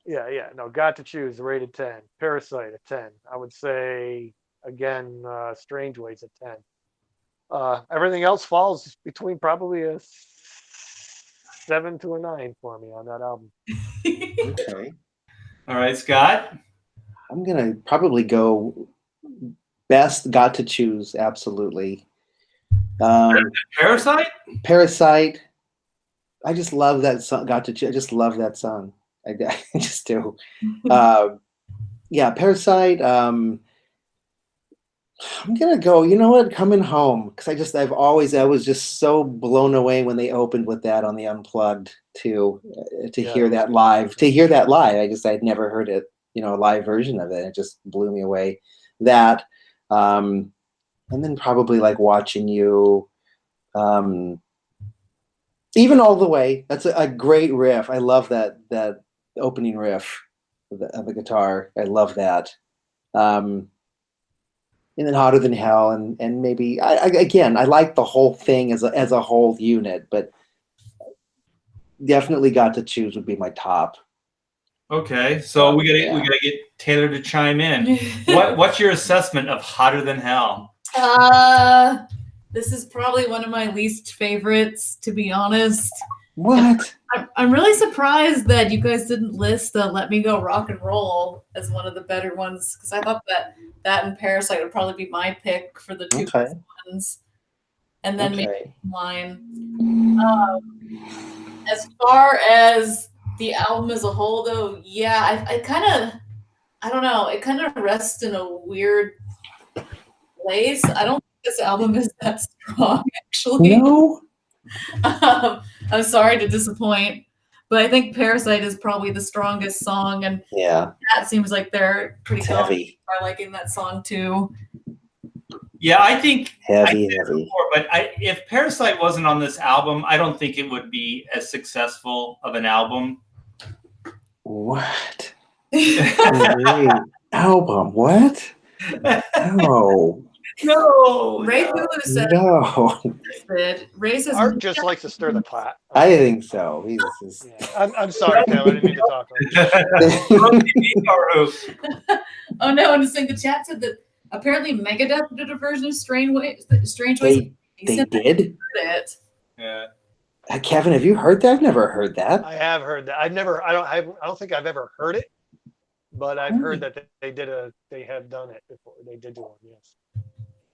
D: Yeah. No, Got to Choose, rated 10. Parasite, a 10. I would say, again, Strange Ways, a 10. Everything else falls between probably a 7 to a 9 for me on that album.
C: Okay.
B: All right, Scott.
C: I'm gonna probably go best Got to Choose, absolutely.
B: Parasite?
C: Parasite. I just love that song. Got to Choose. I just love that song. I just do. Yeah, Parasite. I'm gonna go. You know what? Coming Home, because I was just so blown away when they opened with that on the Unplugged to hear that live. I'd never heard it. You know, a live version of it. It just blew me away. That, and then probably like Watching You. Even All the Way. That's a great riff. I love that opening riff of the guitar. I love that. And then Hotter Than Hell, and maybe I like the whole thing as a whole unit, but definitely Got to Choose would be my top.
B: Okay, so we gotta get Taylor to chime in. What's your assessment of Hotter Than Hell?
A: This is probably one of my least favorites, to be honest.
C: What?
A: I'm really surprised that you guys didn't list Let Me Go Rock and Roll as one of the better ones, because I thought that and Parasite would probably be my pick for the two best ones. And then maybe mine. As far as the album as a whole, though, yeah, I don't know, it kind of rests in a weird place. I don't think this album is that strong, actually.
C: No?
A: I'm sorry to disappoint, but I think Parasite is probably the strongest song, and that seems like they're pretty heavy by liking that song too.
B: Yeah, I think
C: heavy.
B: Before, but if Parasite wasn't on this album, I don't think it would be as successful of an album.
C: What? Great album. What? No.
A: Ray Hulu said Ray says
D: Art just likes to stir the pot.
C: I think so. He's just...
D: I'm sorry, Taylor. I didn't mean to talk.
A: Oh no! And just like the chat said that apparently Megadeth did a version of Strange Ways.
C: They did?
A: It.
B: Yeah.
C: Kevin, have you heard that? I've never heard that.
D: I have heard that. I don't think I've ever heard it, but I've heard that they have done it before. They did do one, yes.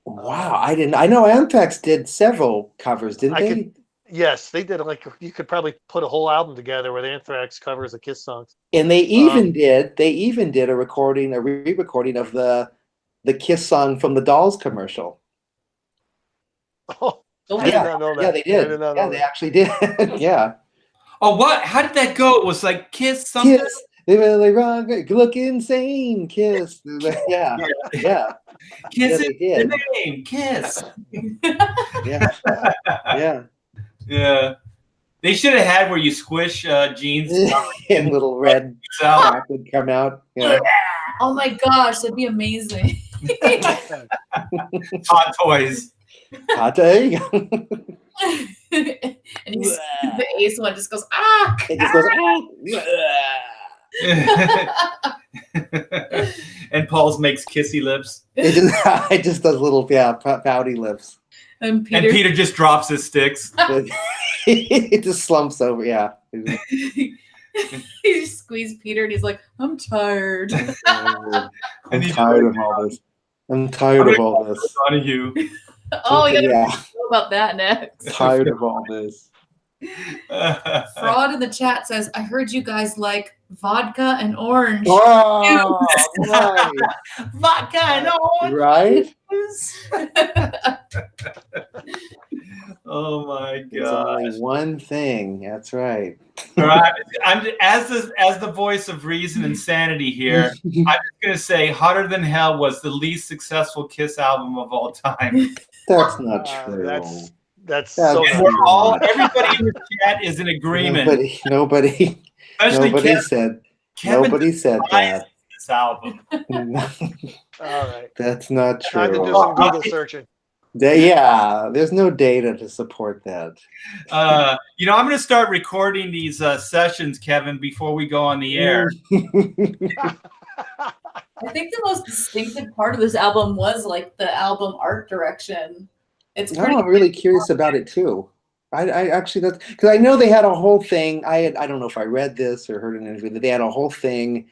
C: Wow, I didn't. I know Anthrax did several covers, didn't they?
D: Yes, they did. Like you could probably put a whole album together with Anthrax covers of Kiss songs.
C: And they even did a re-recording of the Kiss song from the Dolls commercial.
D: Oh, I did not know that.
C: Yeah, they did. Yeah, they actually did. Yeah.
B: Oh, what? How did that go? It was like Kiss something.
C: Kiss. They really wrong. Look insane. Kiss. Yeah.
B: Kiss
C: is
B: the name. Kiss.
C: Yeah.
B: They should have had where you squish jeans
C: and little red crack would come out. Yeah.
A: Oh my gosh, that'd be amazing.
B: Hot toys.
C: There you go.
A: And you see the Ace one just goes, ah!
C: It just goes,
B: And Paul's makes kissy lips.
C: It just does little pouty lips.
A: And
B: Peter just drops his sticks.
C: It just slumps over. Yeah.
A: He just squeezed Peter and he's like, I'm tired.
C: I'm tired of all this. I'm tired of all this.
B: On you.
A: Oh, yeah. Know about that next.
C: Tired of all this.
A: Fraud in the chat says, I heard you guys like vodka and orange.
C: Oh, right.
B: Vodka and orange.
C: Right?
B: Oh my
C: It's only
B: gosh.
C: one thing. That's right.
B: All right. I'm as the voice of reason and sanity here. I'm just gonna say, Hotter Than Hell was the least successful Kiss album of all time.
C: That's not true.
D: That's so
B: And
D: not
B: we're
D: true.
B: all, everybody in the chat is in agreement.
C: Nobody
B: Especially Kevin,
C: said.
B: Kevin
C: Nobody said
B: despises
C: that.
B: this album.
D: All right.
C: That's not true.
D: Time to do some Google searching.
C: Yeah, there's no data to support that.
B: I'm going to start recording these sessions, Kevin, before we go on the air.
A: I think the most distinctive part of this album was like the album art direction. It's pretty.
C: I'm really curious about it too. I actually, that's because I know they had a whole thing. I don't know if I read this or heard an interview that they had a whole thing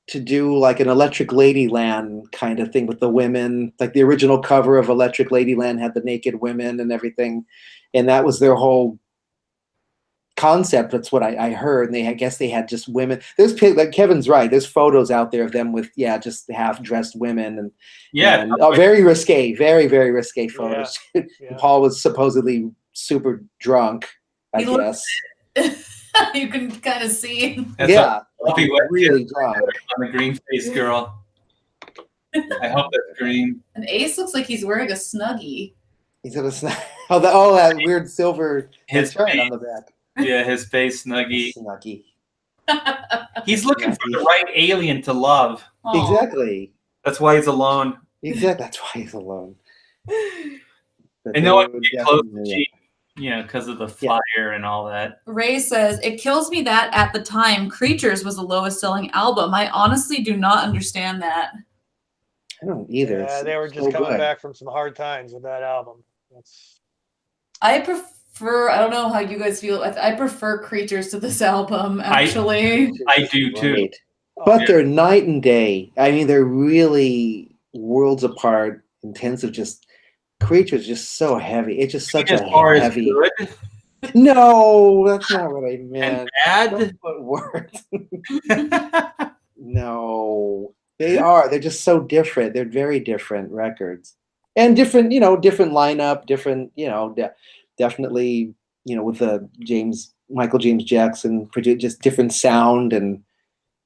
C: to do like an Electric Ladyland kind of thing with the women. Like the original cover of Electric Ladyland had the naked women and everything, and that was their whole concept. That's what I heard. And I guess they had just women. There's, like Kevin's right, there's photos out there of them with just half dressed women and very risque, very risque photos.
D: Yeah.
C: Paul was supposedly super drunk, I guess.
A: You can kind of see.
C: Really drunk
B: on the green face girl. I hope that's green.
A: And Ace looks like he's wearing a Snuggie.
C: He's got a that weird silver
B: His
C: right on the back.
B: Yeah, his face Snuggie. He's looking
C: Snuggie.
B: for the right alien to love.
A: Aww.
C: Exactly.
B: That's why he's alone.
C: Exactly. That's why he's alone.
B: And no one can get close to Gene, because of the fire and all that.
A: Ray says, it kills me that at the time, Creatures was the lowest selling album. I honestly do not understand that.
C: I don't either.
D: Yeah, they were just coming back from some hard times with that album.
A: I prefer, I don't know how you guys feel. I prefer Creatures to this album, actually.
B: I do too.
C: But they're night and day. I mean, they're really worlds apart in terms of just Creatures, just so heavy. It's just such a heavy.
B: Good?
C: No, that's not what I meant.
B: And bad?
C: What words? No, they are. They're just so different. They're very different records, and different. Different lineup. Different. Definitely. With the Michael James Jackson, just different sound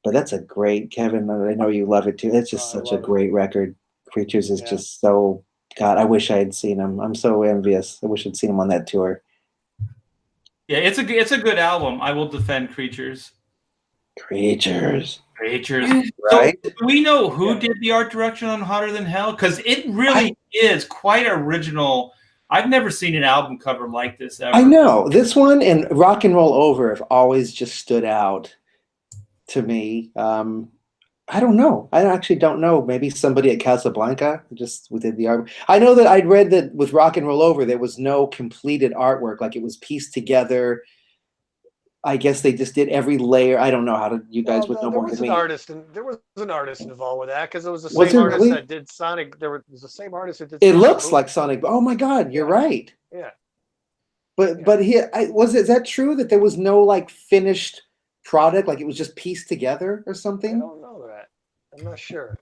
C: But that's a great, Kevin. I know you love it too. It's just such a great record. Creatures is just so. God, I wish I had seen him. I'm so envious. I wish I'd seen him on that tour.
B: Yeah, it's a good album. I will defend Creatures.
C: Creatures.
B: Right? So, do we know who did the art direction on Hotter Than Hell? Because it really is quite original. I've never seen an album cover like this ever.
C: I know. This one and Rock and Roll Over have always just stood out to me. I don't know. I actually don't know. Maybe somebody at Casablanca just within the art. I know that I'd read that with Rock and Roll Over, there was no completed artwork. Like it was pieced together. I guess they just did every layer. I don't know how to. You guys would know more than me.
D: There was an artist involved with that because it was the same artist that did Sonic. There was the same artist that did.
C: It looks like Sonic. Oh my God, you're right.
D: Yeah.
C: But here, is that true that there was no like finished product, like it was just pieced together or something?
D: I don't know that. I'm not sure.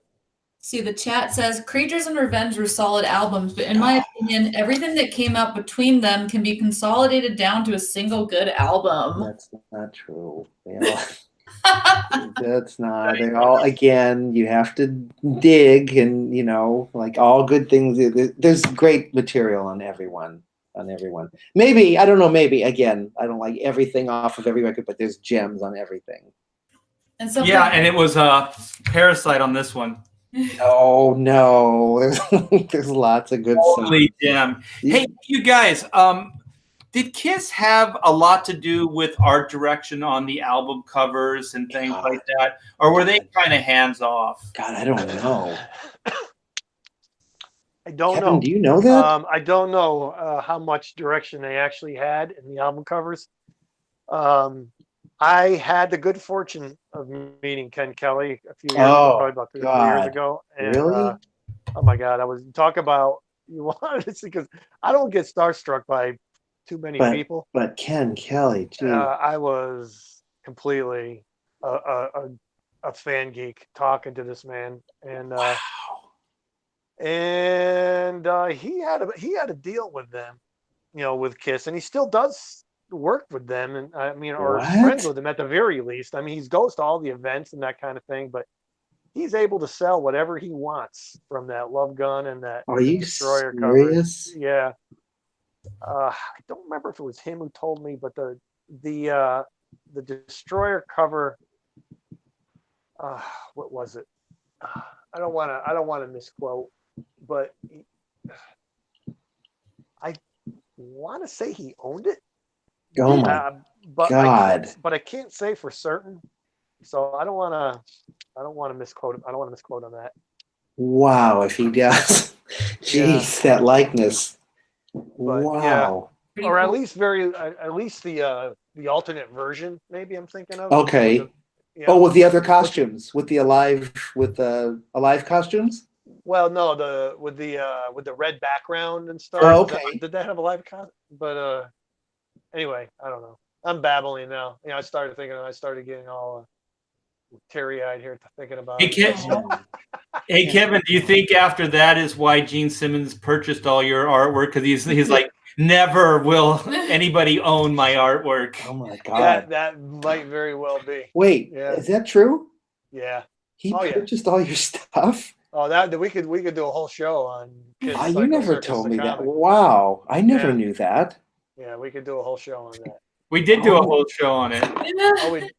A: See, the chat says Creatures and Revenge were solid albums, but in my opinion, everything that came out between them can be consolidated down to a single good album.
C: That's not true. That's not. They all, again, you have to dig and, like all good things. There's great material on everyone. Maybe, I don't know, again, I don't like everything off of every record, but there's gems on everything.
A: And
B: and it was Parasite on this one.
C: Oh no, there's lots of good stuff.
B: Holy gem. Hey, you guys, did Kiss have a lot to do with art direction on the album covers and things like that? Or were they kind of hands off?
C: God, I don't know.
D: I don't
C: Kevin,
D: know.
C: do you know that?
D: I don't know how much direction they actually had in the album covers. I had the good fortune of meeting Ken Kelly a few years ago, probably about 3 or 4 years ago. And,
C: really?
D: Oh my God! I was talk about you want to see because I don't get starstruck by too many
C: But-
D: people.
C: But Ken Kelly, gee.
D: I was completely a fan geek talking to this man, and he had a deal with them, with Kiss, and he still does work with them, and I mean, or is friends
C: What?
D: with them at the very least. I mean, he goes to all the events and that kind of thing, but he's able to sell whatever he wants from that Love Gun and that
C: Are you
D: Destroyer
C: serious?
D: cover. Yeah. I don't remember if it was him who told me, but the Destroyer cover, what was it? I don't want to misquote, but I want to say he owned it.
C: Oh my
D: but
C: God.
D: I can't say for certain, so I don't want to misquote him. I don't want to misquote on that.
C: Wow, if he does. Jeez, that likeness. Wow.
A: Pretty
D: Or at
A: cool.
D: least the alternate version, maybe I'm thinking of.
C: Okay. With the other costumes, with the alive costumes.
D: Well, no, with the red background and stuff.
C: Oh, okay.
D: Did that have a live costume? But anyway, I don't know. I'm babbling now. I started getting all teary-eyed here thinking about
B: Hey,
D: it.
B: Hey, Kevin, do you think after that is why Gene Simmons purchased all your artwork? Because he's like, never will anybody own my artwork.
C: Oh my God.
D: That might very well be.
C: Wait,
D: Yeah.
C: is that true?
D: Yeah.
C: He
D: Oh, yeah.
C: purchased all your stuff?
D: Oh, that we could do a whole show on. Kids
C: You
D: Psycho
C: never
D: Circus
C: told
D: the
C: me that.
D: comic.
C: Wow, I never
D: Yeah.
C: knew that.
D: Yeah, we could do a whole show on that.
B: We did do a whole show on it.
D: Oh, we.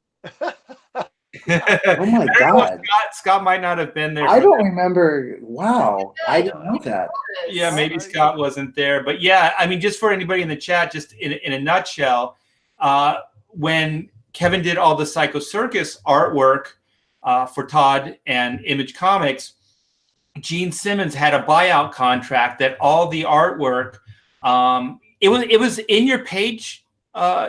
C: Oh my
B: I don't know if
C: God.
B: Scott might not have been there.
C: I
B: for
C: don't
B: that.
C: remember. Wow, I didn't know that.
B: Yeah, maybe Scott wasn't there, but yeah, I mean, just for anybody in the chat, just in a nutshell, when Kevin did all the Psycho Circus artwork for Todd and Image Comics, Gene Simmons had a buyout contract that all the artwork, it was in your page,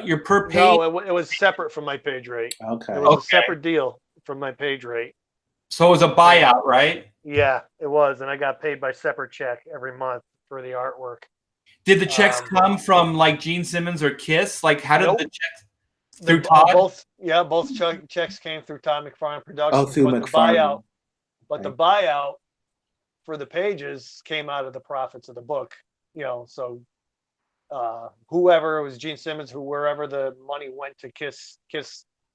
B: your per page.
D: No, it was separate from my page rate.
C: Okay.
D: It was a separate deal from my page rate.
B: So it was a buyout, right?
D: Yeah, it was, and I got paid by separate check every month for the artwork.
B: Did the checks come from like Gene Simmons or Kiss? Like, how did
D: Nope.
B: the checks through Todd?
D: Both checks came through Todd McFarlane Productions.
C: Oh, through McFarlane.
D: The buyout for the pages came out of the profits of the book. So whoever it was, Gene Simmons, wherever the money went to Kiss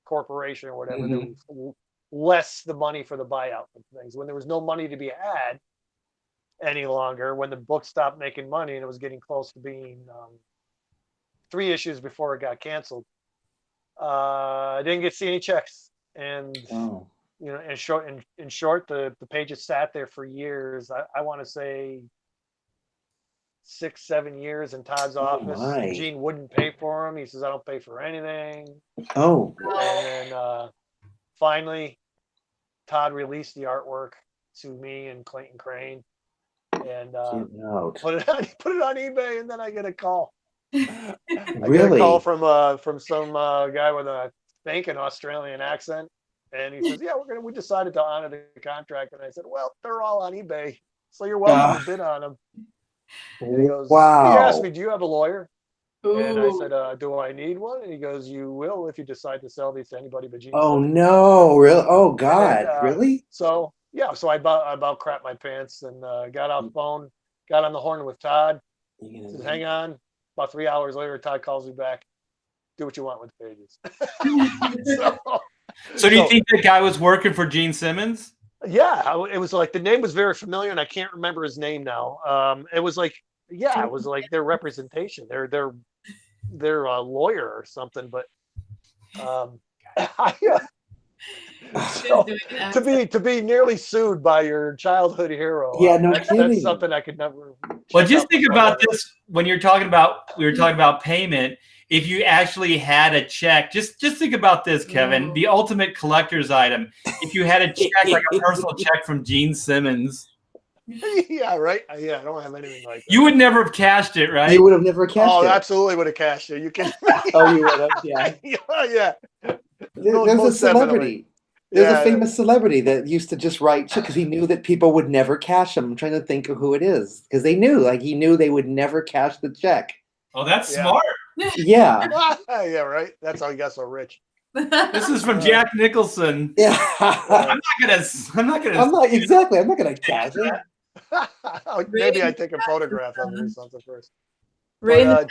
D: Corporation or whatever, there was less the money for the buyout and things. When there was no money to be had any longer, when the book stopped making money and it was getting close to being 3 issues before it got canceled, I didn't get to see any checks. And in short, the pages sat there for years. I want to say 6-7 years in Todd's office.
C: My.
D: Gene wouldn't pay for them. He says, I don't pay for anything.
C: Oh.
D: And then finally, Todd released the artwork to me and Clayton Crane, and put it on eBay. And then I get a call. I get a call from some guy with a think an Australian accent, and he says, "Yeah, we decided to honor the contract." And I said, "Well, they're all on eBay, so you're welcome to bid on them." And he goes,
C: Wow.
D: He asked me, "Do you have a lawyer?"
A: Ooh.
D: And I said, "Do I need one?" And he goes, "You will if you decide to sell these to anybody but Gene."
C: Oh no! Really? Oh God! Really?
D: So yeah, so I about crapped my pants and got off the phone, got on the horn with Todd. Said, "Hang on." About 3 hours later, Todd calls me back. Do what you want with the pages.
B: So do you think the guy was working for Gene Simmons?
D: Yeah, it was like the name was very familiar, and I can't remember his name now. It was like, yeah, it was like their representation, their lawyer or something. But to be nearly sued by your childhood hero,
C: yeah, no
D: that's
C: kidding.
D: something I could never.
B: Well, just think about this when we were talking about payment. If you actually had a check, just think about this, Kevin, the ultimate collector's item. If you had a check, like a personal check from Gene Simmons.
D: Yeah, right. Yeah, I don't have anything like that.
B: You would never have cashed it, right?
C: You would have never cashed it.
D: Oh, absolutely would have cashed it. You can.
C: Oh, you would have. Yeah.
D: Yeah.
C: There's a celebrity.
D: Definitely.
C: There's a famous celebrity that used to just write checks because he knew that people would never cash them. I'm trying to think of who it is because they knew, like he knew they would never cash the check.
B: Oh, that's
D: Yeah.
B: smart.
C: Yeah.
D: Yeah, right. That's how he got so rich.
B: This is from Jack Nicholson.
C: Yeah.
B: I'm not gonna.
C: I'm not exactly. I'm not gonna catch it.
D: Maybe I take a photograph of it or something first.
A: Ray
D: But,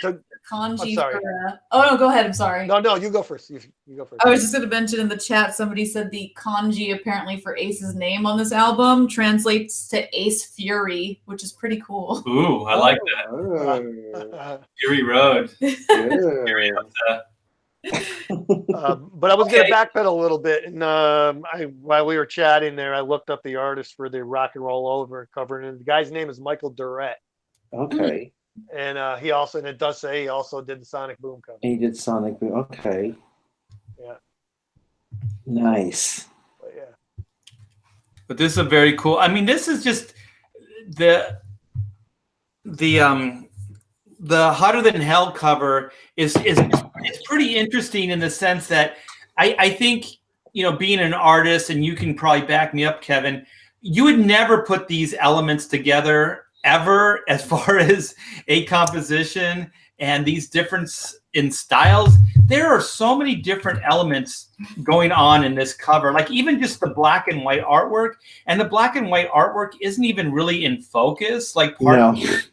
A: kanji
D: sorry.
A: for, oh no, go ahead. I'm sorry.
D: no, you go first. You go first.
A: I was just going to mention in the chat, somebody said the kanji apparently for Ace's name on this album translates to Ace Fury, which is pretty cool.
B: Ooh, I like that.
C: Oh,
B: Fury Road.
C: yeah.
D: But I was going to backpedal a little bit, and while we were chatting there, I looked up the artist for the Rock and Roll Over cover, and the guy's name is Michael Durrett.
C: Okay.
D: And he also, and it does say he also did the Sonic Boom cover.
C: He did Sonic Boom. Okay.
D: Yeah.
C: Nice.
D: But yeah.
B: But this is a very cool. I mean, this is just the Hotter Than Hell cover is pretty interesting in the sense that I think, you know, being an artist, and you can probably back me up, Kevin, you would never put these elements together ever as far as a composition and these difference in styles. There are so many different elements going on in this cover, like even just the black and white artwork, and the black and white artwork isn't even really in focus, like part are kind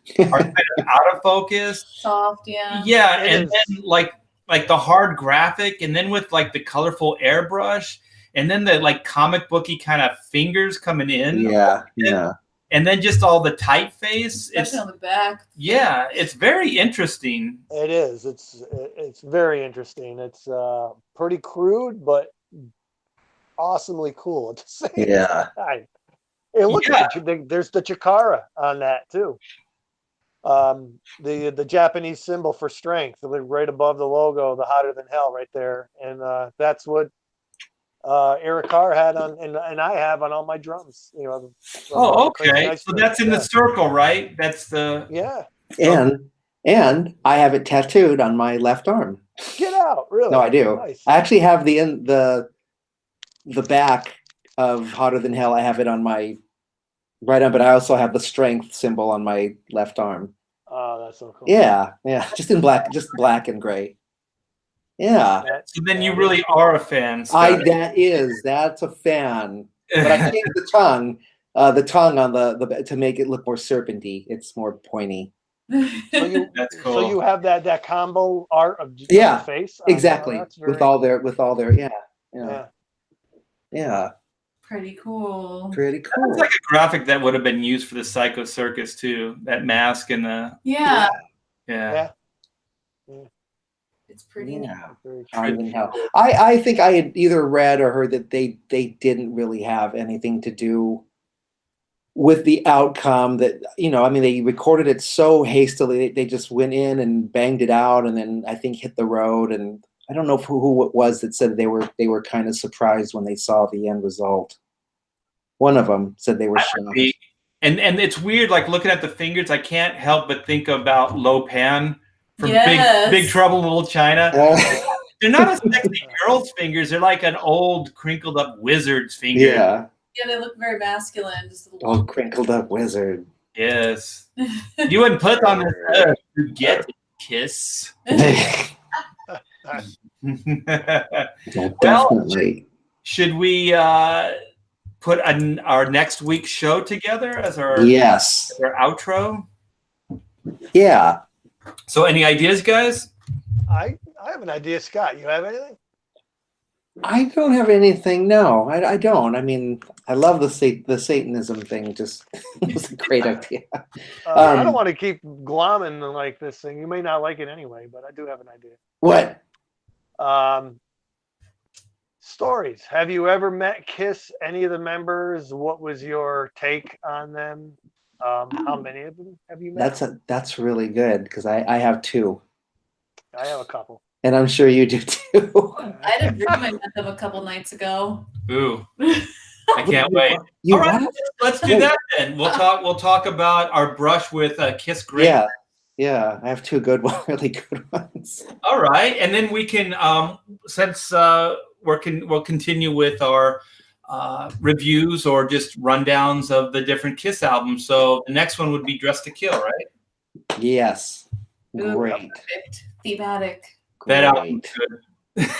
B: of out of focus,
A: Soft, yeah.
B: yeah, and then like the hard graphic, and then with like the colorful airbrush, and then the like comic booky kind of fingers coming in,
C: Yeah.
B: and then just all the typeface.
A: Especially on the back.
B: Yeah, it's very interesting.
D: It is. It's very interesting. It's pretty crude, but awesomely cool at the same time. Hey, look at there's the Chikara on that too. The Japanese symbol for strength, right above the logo, the Hotter Than Hell, right there, and that's what Eric Carr had on, and I have on all my drums. You know.
B: Oh, okay. So that's in the circle, right? That's the
C: And I have it tattooed on my left arm.
D: Get out, really?
C: No, I do.
D: Nice.
C: I actually have the back of Hotter Than Hell. I have it on my right arm, but I also have the strength symbol on my left arm.
D: Oh, that's so cool.
C: Yeah, just in black, just black and gray. Yeah.
B: So then you really are a fan.
C: That's a fan. But I changed the tongue on the to make it look more serpenty. It's more pointy.
B: That's cool.
D: So you have that combo art of
C: the
D: face.
C: Exactly. With all their yeah.
A: Pretty cool.
C: Pretty cool.
B: It's like a graphic that would have been used for the Psycho Circus too. That mask and the
A: yeah. It's pretty neat.
C: I think I had either read or heard that they didn't really have anything to do with the outcome. That, you know, I mean, they recorded it so hastily. They just went in and banged it out, and then I think hit the road. And I don't know who it was that said they were kind of surprised when they saw the end result. One of them said they were shocked.
B: And it's weird, like looking at the fingers, I can't help but think about Lopan from Big Trouble in Little China. They're not a sexy girl's fingers. They're like an old, crinkled up wizard's finger.
A: Yeah, they look very masculine. Just a little
C: old, crinkled up wizard.
B: Yes. You wouldn't put on this earth to get a kiss.
C: Definitely.
B: Should we put our next week's show together as our outro?
C: Yeah.
B: So any ideas, guys?
D: I have an idea. Scott, you have anything?
C: I don't have anything. No, I don't. I mean, I love the Satanism thing. Just it's a great idea.
D: I don't want to keep glomming like this thing. You may not like it anyway, but I do have an idea.
C: What?
D: Stories. Have you ever met Kiss, any of the members? What was your take on them? How many of them have you met?
C: That's really good, because I have two.
D: I have a couple.
C: And I'm sure you do too.
A: I had a dream I met them a couple nights ago.
B: Ooh. I can't wait. All right, let's do that then. We'll talk about our brush with Kiss Great.
C: Yeah, I have two really good ones.
B: All right, and then we can, since we'll continue with our reviews or just rundowns of the different Kiss albums. So the next one would be Dressed to Kill, right?
C: Yes.
A: Ooh,
C: Great.
A: perfect. Thematic.
B: That album's
C: Great.
B: good.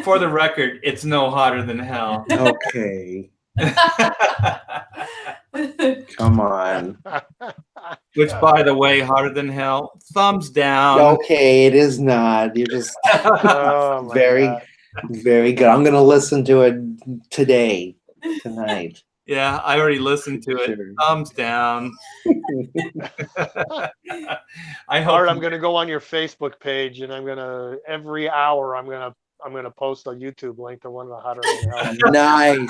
B: For the record, it's no hotter than hell.
C: Okay. Come on.
B: Which, by the way, hotter than hell. Thumbs down.
C: Okay, it is not. You're just
D: Oh, my
C: very,
D: God.
C: very good. I'm gonna listen to it tonight.
B: Yeah, I already listened to it.
C: Sure.
B: Thumbs down. I hope
D: Art, I'm going to go on your Facebook page, and every hour I'm gonna post a YouTube link to one of the hotter than hell.
C: Nice.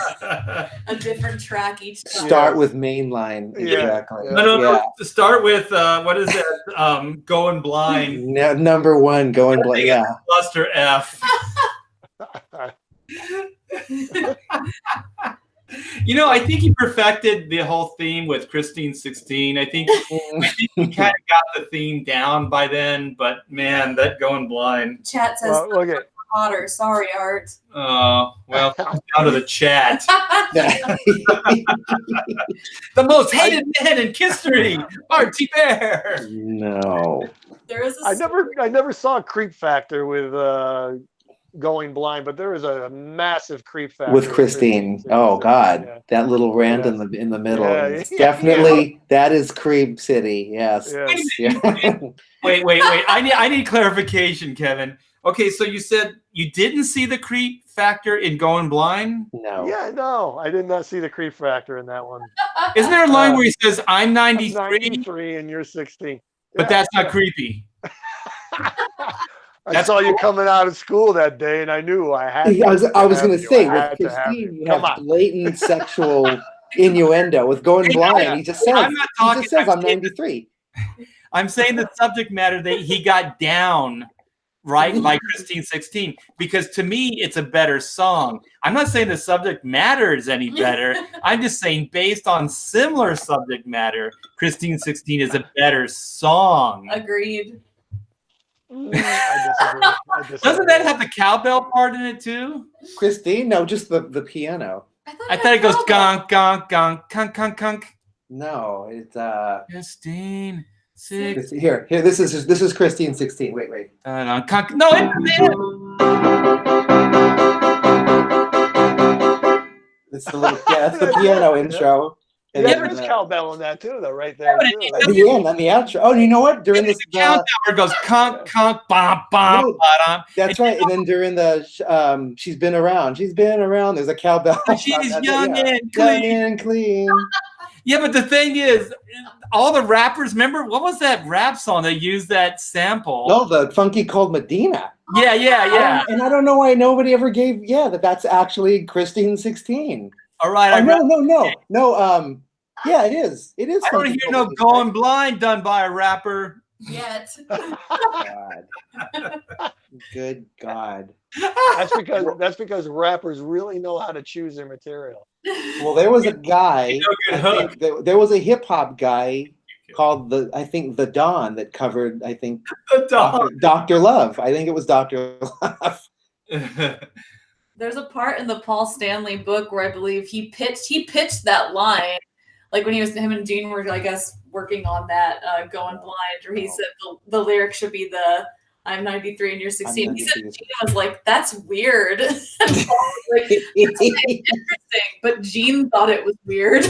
A: A different track each time.
C: Start with mainline.
D: Yeah.
C: Exactly.
B: No. Start with what is that? Going Blind.
C: Number one, going blind. Yeah.
B: Cluster F. I think he perfected the whole theme with Christine 16. I think he kind of got the theme down by then, but man, that Going Blind.
A: Chat says
D: Well, look at
A: hotter. Sorry, Art.
B: Oh, well, down to the chat. The most hated man in history, Art Thibert.
C: No.
A: There is a
D: I never saw a creep factor with Going Blind, but there is a massive creep factor
C: With Christine. Oh God,
D: Yeah.
C: that little rant
D: Yes.
C: in the middle.
D: Yeah,
C: It's
D: yeah.
C: definitely that is Creep City. Yes.
D: Yes.
C: Yeah.
B: Wait. I need clarification, Kevin. Okay, so you said you didn't see the creep factor in Going Blind?
C: No.
D: Yeah, no, I did not see the creep factor in that one.
B: Isn't there a line where he says, I'm 93,
D: 93 and you're 16.
B: but that's not creepy?
D: I saw you coming out of school that day, and I knew I had.
C: I was going to say
D: I
C: with
D: had to have
C: Christine,
D: you.
C: you
D: Come
C: have
D: on.
C: blatant sexual innuendo. With Going Blind, he just says,
B: I'm not talking-
C: I'm 93.
B: I'm saying the subject matter that he got down right by Christine 16, because to me it's a better song. I'm not saying the subject matter is any better. I'm just saying based on similar subject matter, Christine 16 is a better song.
A: Agreed.
D: I disagree.
B: Doesn't that have the cowbell part in it too?
C: Christine? No, just the piano.
B: I thought it goes gong gong gong kunk kunk kunk.
C: No, it's
B: Christine 16.
C: here. This is Christine 16. Wait.
B: Kunk. No,
C: It's the little that's the piano intro. And
D: Yeah,
C: then,
D: there is cowbell in that too, though, right there.
B: but
D: Too.
C: at the end, on the outro. Oh, you know what? During this,
B: the countdown where it goes kunk kunk bom bom
C: No,
B: bottom.
C: that's right. And then during the she's been around. There's a cowbell.
B: She's
C: That's it,
B: young
C: yeah.
B: and
C: Young
B: clean.
C: and clean.
B: Yeah, but the thing is, all the rappers, remember, what was that rap song that used that sample?
C: No, the Funky Cold Medina.
B: Yeah.
C: And I don't know why nobody ever gave. Yeah, that's actually Christine 16.
B: All right.
C: Oh, no. Yeah, it is. It is.
B: I don't
C: Funky
B: hear no
C: Cold
B: Going Blind done by a rapper.
A: Yet.
C: God. Good God.
D: That's because rappers really know how to choose their material.
C: Well, there was a guy.
B: good
C: I
B: hook.
C: think there was a hip hop guy called the Don that covered. I think
B: The dog.
C: Dr. Love. I think it was Dr. Love.
A: There's a part in the Paul Stanley book where I believe he pitched that line, like when him and Gene were, I guess, working on that Going Blind, where he said the lyric should be the I'm 93 and you're 16. He said Gene was like, that's weird. And Paul was like, that's interesting, but Gene thought it was weird.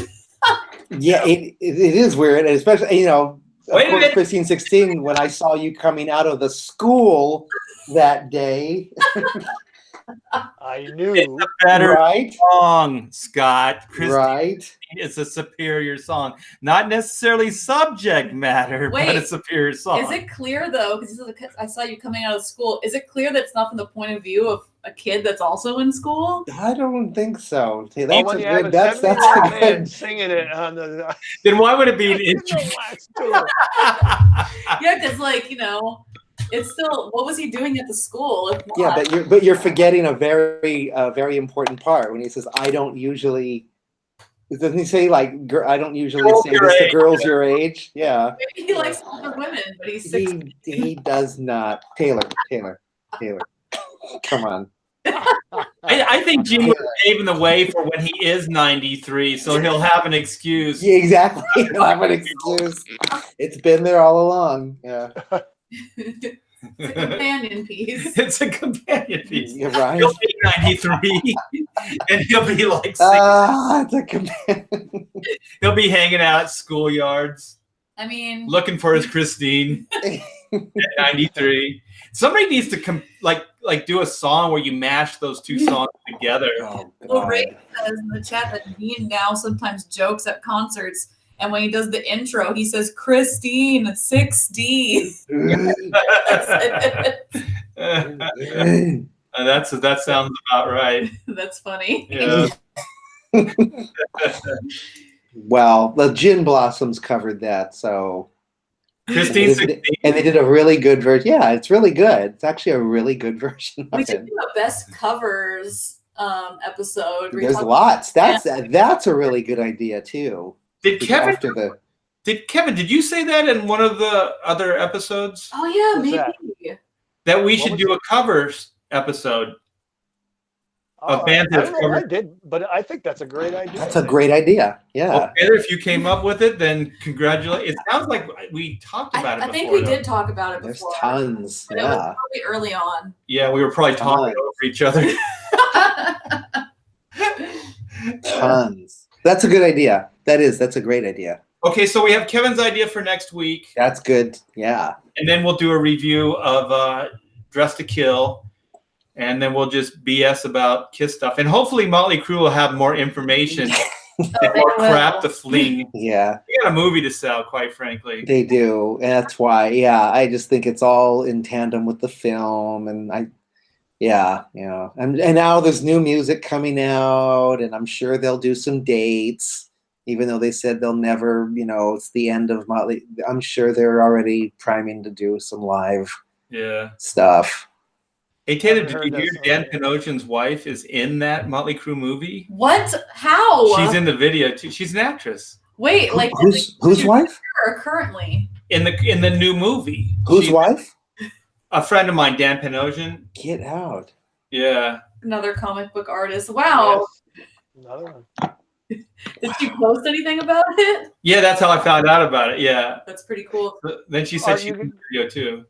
C: Yeah, it is weird, and especially of
B: Wait a
C: course,
B: minute.
C: Christine 16. When I saw you coming out of the school that day,
D: I knew.
B: It's a better
C: right?
B: song, Scott. Christine
C: Right?
B: is a superior song. Not necessarily subject matter, but
A: Wait,
B: a superior song.
A: Is it clear though? Because I saw you coming out of school. Is it clear that's not from the point of view of a kid that's also in school?
C: I don't think so. Hey,
D: Well,
C: that's
D: when
C: a
D: you have
C: good.
D: a
C: That's
D: 70-year-old
C: a
D: man
C: good.
D: singing it on the
B: Then why would it be an intro?
D: last tour.
A: Yeah, because it's still. What was he doing at the school? If not?
C: Yeah, but you're forgetting a very important part when he says, "I don't usually." Doesn't he say like, "I don't usually
B: Girls
C: say
B: your
C: this to
B: age."
C: girls your age"? Yeah,
A: Maybe he likes older women, but he's 16.
C: he does not. Taylor, come on.
B: I think Gene was paving the way for when he is 93, so he'll have an excuse.
C: Yeah, exactly. He'll have an excuse. It's been there all along. Yeah.
A: It's a companion piece.
B: It's a companion piece.
C: You're right.
B: He'll be 93, and he'll be like,
C: It's a companion.
B: he'll be hanging out at schoolyards,
A: I mean,
B: looking for his Christine at 93. Somebody needs to like do a song where you mash those two songs together.
C: Oh,
A: well, Ray says in the chat that Dean now sometimes jokes at concerts, and when he does the intro, he says Christine 6D.
B: That sounds about right.
A: That's funny.
B: Yeah.
C: Well, the Gin Blossoms covered that, so
B: Christine 16.
C: And they did a really good version. Yeah, it's really good. It's actually a really good version
A: We
C: of
A: should
C: it.
A: do a best covers episode. where we
C: There's
A: talk-
C: lots. That's a really good idea too.
B: Did Kevin?
C: After the
B: Did you say that in one of the other episodes
A: Oh yeah,
D: What's
A: maybe.
B: that we
D: What
B: should
D: was
B: do a covers episode? Of bands
D: I
B: that
D: don't know if I
B: covered-
D: did, but I think that's a great idea.
C: That's a great idea. Yeah.
B: Well, Taylor, if you came up with it, then congratulate. It sounds like we talked about it
A: I
B: before.
A: think we
B: though.
A: did talk about it
C: There's
A: before.
C: tons.
A: But it was
C: Yeah.
A: probably early on.
B: Yeah, we were probably talking
C: Tons.
B: over each other.
C: Tons. That's a good idea. That's a great idea.
B: Okay, so we have Kevin's idea for next week,
C: That's good. Yeah.
B: and then we'll do a review of Dress to Kill, and then we'll just BS about Kiss stuff, and hopefully Motley Crue will have more information and more crap to fling.
C: Yeah.
B: We got a movie to sell, quite frankly.
C: They do. And that's why, yeah, I just think it's all in tandem with the film. And and now there's new music coming out, and I'm sure they'll do some dates, even though they said they'll never, it's the end of Motley. I'm sure they're already priming to do some live stuff.
B: Hey Taylor,
D: Haven't
B: did you
D: heard
B: hear
D: that
B: Dan
D: song yet.
B: Pinoche's wife is in that Motley Crue movie?
A: What? How?
B: She's in the video too. She's an actress
A: Wait, like
C: Whose wife?
A: or currently?
B: in the new movie.
C: Whose
B: She's
C: wife?
B: a friend of mine, Dan Pinoche.
C: Get out.
B: Yeah.
A: Another comic book artist. Wow.
D: Yes. Another one.
A: Did she post anything about it?
B: Yeah, that's how I found out about it. Yeah.
A: That's pretty cool.
B: Then she said
D: Are
B: she
D: you-
B: was in the video too.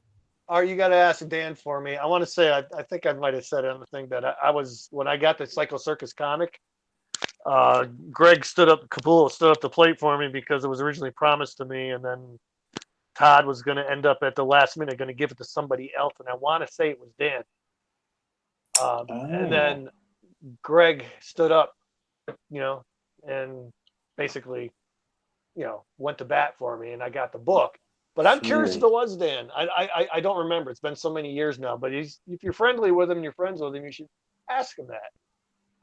D: You got to ask Dan for me. I want to say, I think I might have said on the thing that I was, when I got the Psycho Circus comic, Capullo stood up the plate for me because it was originally promised to me. And then Todd was going to end up at the last minute, going to give it to somebody else. And I want to say it was Dan. And then Greg stood up, and basically, went to bat for me, and I got the book. But I'm curious if it was Dan. I don't remember. It's been so many years now. But if you're friendly with him and you're friends with him, you should ask him that.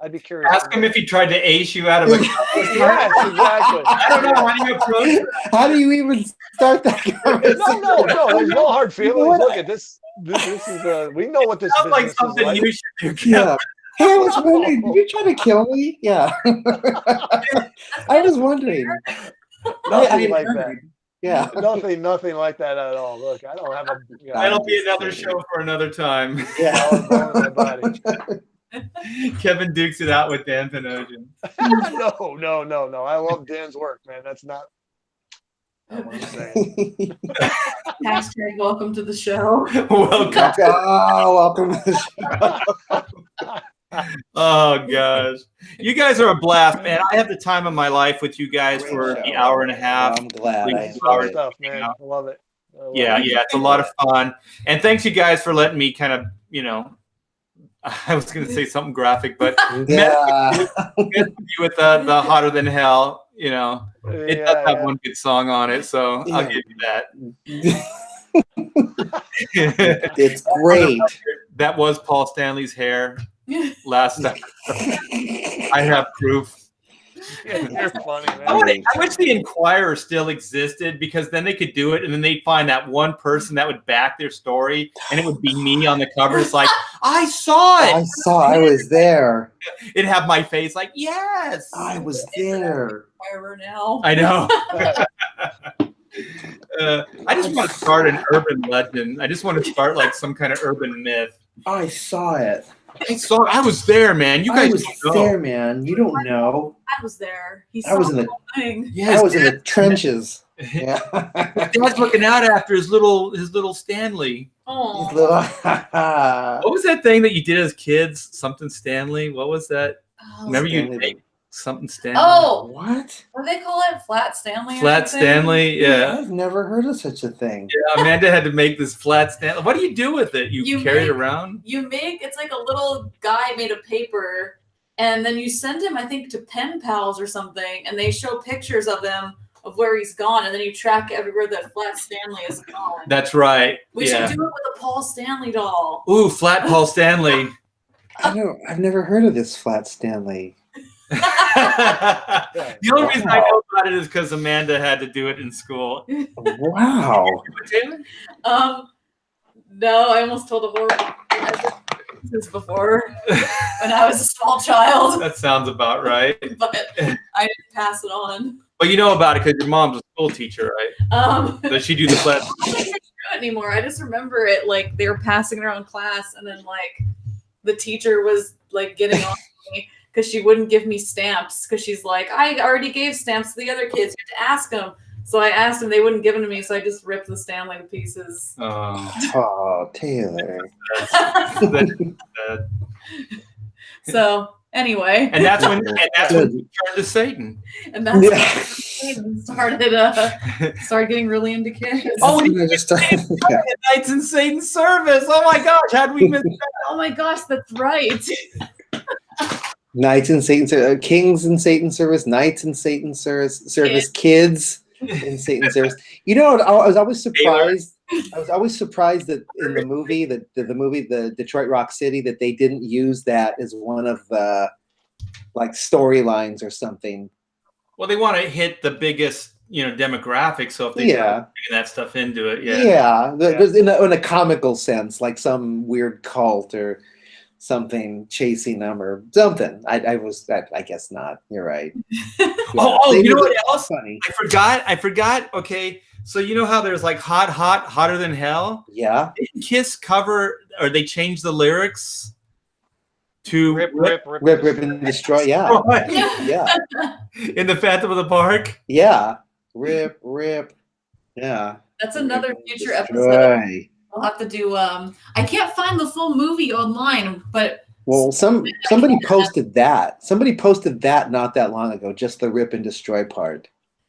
D: I'd be curious.
B: Ask him if he tried to ace you out of a
D: Yes, exactly.
B: I don't know how do you approach it.
C: How do you even start that conversation?
D: No. There's no hard feelings. Look at this. This is we know what this
B: Sounds like
D: business is
B: something
D: like.
B: you should do.
C: Yeah. Hey, I was wondering, did you try to kill me? Yeah. I was wondering.
D: Nothing like that.
C: Yeah.
D: Nothing like that at all. Look, I don't have a.
B: That'll be another show for another time.
C: Yeah.
D: bone in my body.
B: Kevin dukes it out with Dan Pinoche.
D: No. I love Dan's work, man. That's not what I'm saying.
A: Hashtag welcome to the show.
B: Welcome.
C: Oh, welcome to the show.
B: Oh gosh, you guys are a blast, man. I have the time of my life with you guys for the hour and a half.
C: I'm glad. I
B: Great
C: enjoyed it.
D: Stuff, man. I love it.
B: Yeah, it's a lot of fun. And thanks you guys for letting me kind of, I was going to say something graphic, but
C: Yeah.
B: with the Hotter Than Hell, it does have one good song on it, so I'll give you that.
C: It's great.
B: That was Paul Stanley's hair last night. I have proof.
D: You're funny, man.
B: I wish the Inquirer still existed, because then they could do it and then they'd find that one person that would back their story, and it would be me on the cover. It's like, I saw it.
C: I was there.
B: It'd have my face like, yes.
C: I was there.
A: Forever now.
B: I know. I just want to start an urban legend. I just want to start like some kind of urban myth.
C: I saw it.
B: I was there, man. You
C: I
B: guys
C: was
B: don't know.
C: there, man. You don't know.
A: I was there. He
C: I
A: saw
C: was in
A: the
C: the-
A: whole thing.
B: Yes,
C: I was in the trenches.
B: His
C: Yeah.
B: dad's looking out after his little Stanley.
A: Oh,
B: What was that thing that you did as kids? Something Stanley. What was that? Remember you
C: Stanley.
B: make something Stanley?
A: Oh,
C: What?
A: what do they call it? Flat Stanley? or
B: Flat
A: something?
B: Stanley. Yeah.
C: I've never heard of such a thing.
B: Yeah. Amanda had to make this flat Stanley. What do you do with it? You carry it
A: make-
B: around?
A: You make it's like a little guy made of paper, and then you send him, I think, to pen pals or something, and they show pictures of him of where he's gone, and then you track everywhere that Flat Stanley is gone.
B: That's right.
A: We should do it with a Paul Stanley doll.
B: Ooh, flat Paul Stanley.
C: I've never heard of this Flat Stanley.
B: The only reason I know about it is because Amanda had to do it in school.
C: Wow.
A: No, I almost told a horrible this before when I was a small child,
B: That sounds about right.
A: but I didn't pass it on.
B: But you know about it because your mom's a school teacher, right? Does she do the flat?
A: I don't think they do it anymore. I just remember it like they were passing it around class, and then like the teacher was like getting on me because she wouldn't give me stamps because she's like, I already gave stamps to the other kids. You have to ask them. So I asked them, they wouldn't give them to me, so I just ripped the Stanley to pieces.
C: Oh, Taylor.
A: So anyway,
B: and that's when you turned to Satan.
A: and that's when Satan started getting really into kids.
B: Oh,
C: I just started, yeah.
B: Knights in Satan's service. Oh my gosh, how did we miss that?
A: Oh my gosh, that's right.
C: Knights in Satan's service, kings in Satan's service, knights in Satan's service, kids in Satan's service. You know, I was always surprised. I was always surprised that in the movie, the Detroit Rock City, that they didn't use that as one of the like storylines or something.
B: Well, they want to hit the biggest, demographic. So if they start bringing that stuff into it,
C: there's in a comical sense, like some weird cult or something chasing them or something. I guess not. You're right.
B: You know what else?
C: Funny.
B: I forgot. Okay, so you know how there's like hotter than hell.
C: Yeah.
B: Didn't Kiss cover or they changed the lyrics to
D: Rip,
C: and destroy. Yeah. Yeah.
B: In the Phantom of the Park.
C: Yeah. Rip. Yeah.
A: That's another future
C: Destroy.
A: episode. We'll have to do. I can't find the full movie online, but
C: somebody posted that. Somebody posted that not that long ago. Just the rip and destroy part.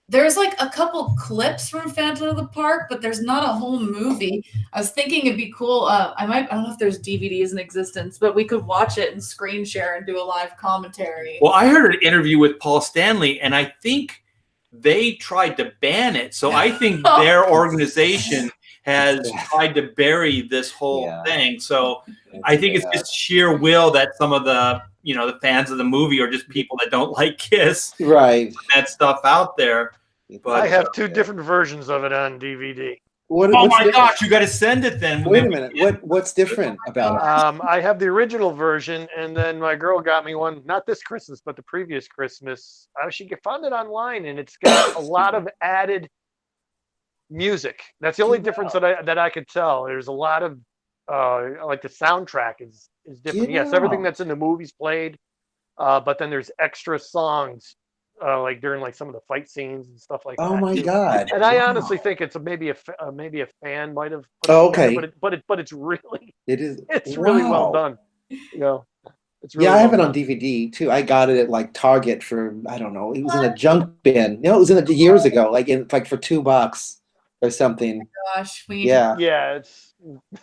A: there's like a couple clips from Phantom of the Park, but there's not a whole movie. I was thinking it'd be cool. I don't know if there's DVDs in existence, but we could watch it and screen share and do a live commentary.
B: Well, I heard an interview with Paul Stanley, and I think they tried to ban it. So I think their organization has tried to bury this whole thing. So I think it's just sheer will that some of the, the fans of the movie are just people that don't like Kiss.
C: Right.
B: Put that stuff out there. But
D: I have two different versions of it on DVD.
B: Oh my gosh, you got to send it then.
C: Wait a minute. What's different about it?
D: I have the original version, and then my girl got me one, not this Christmas, but the previous Christmas. She found it online, and it's got a lot of added music. That's the only difference that I could tell. There's a lot of like the soundtrack is different.
C: Yeah.
D: Yes, everything that's in the movies played, but then there's extra songs like during like some of the fight scenes and stuff like that.
C: Oh my god!
D: And I honestly think it's maybe a fan might have.
C: Okay.
D: But it's really
C: it's
D: really well done. It's really
C: I have it
D: well
C: on DVD too. I got it at like Target for I don't know. It was in a junk bin. No, it was in years ago, like for $2 or something.
A: Oh gosh,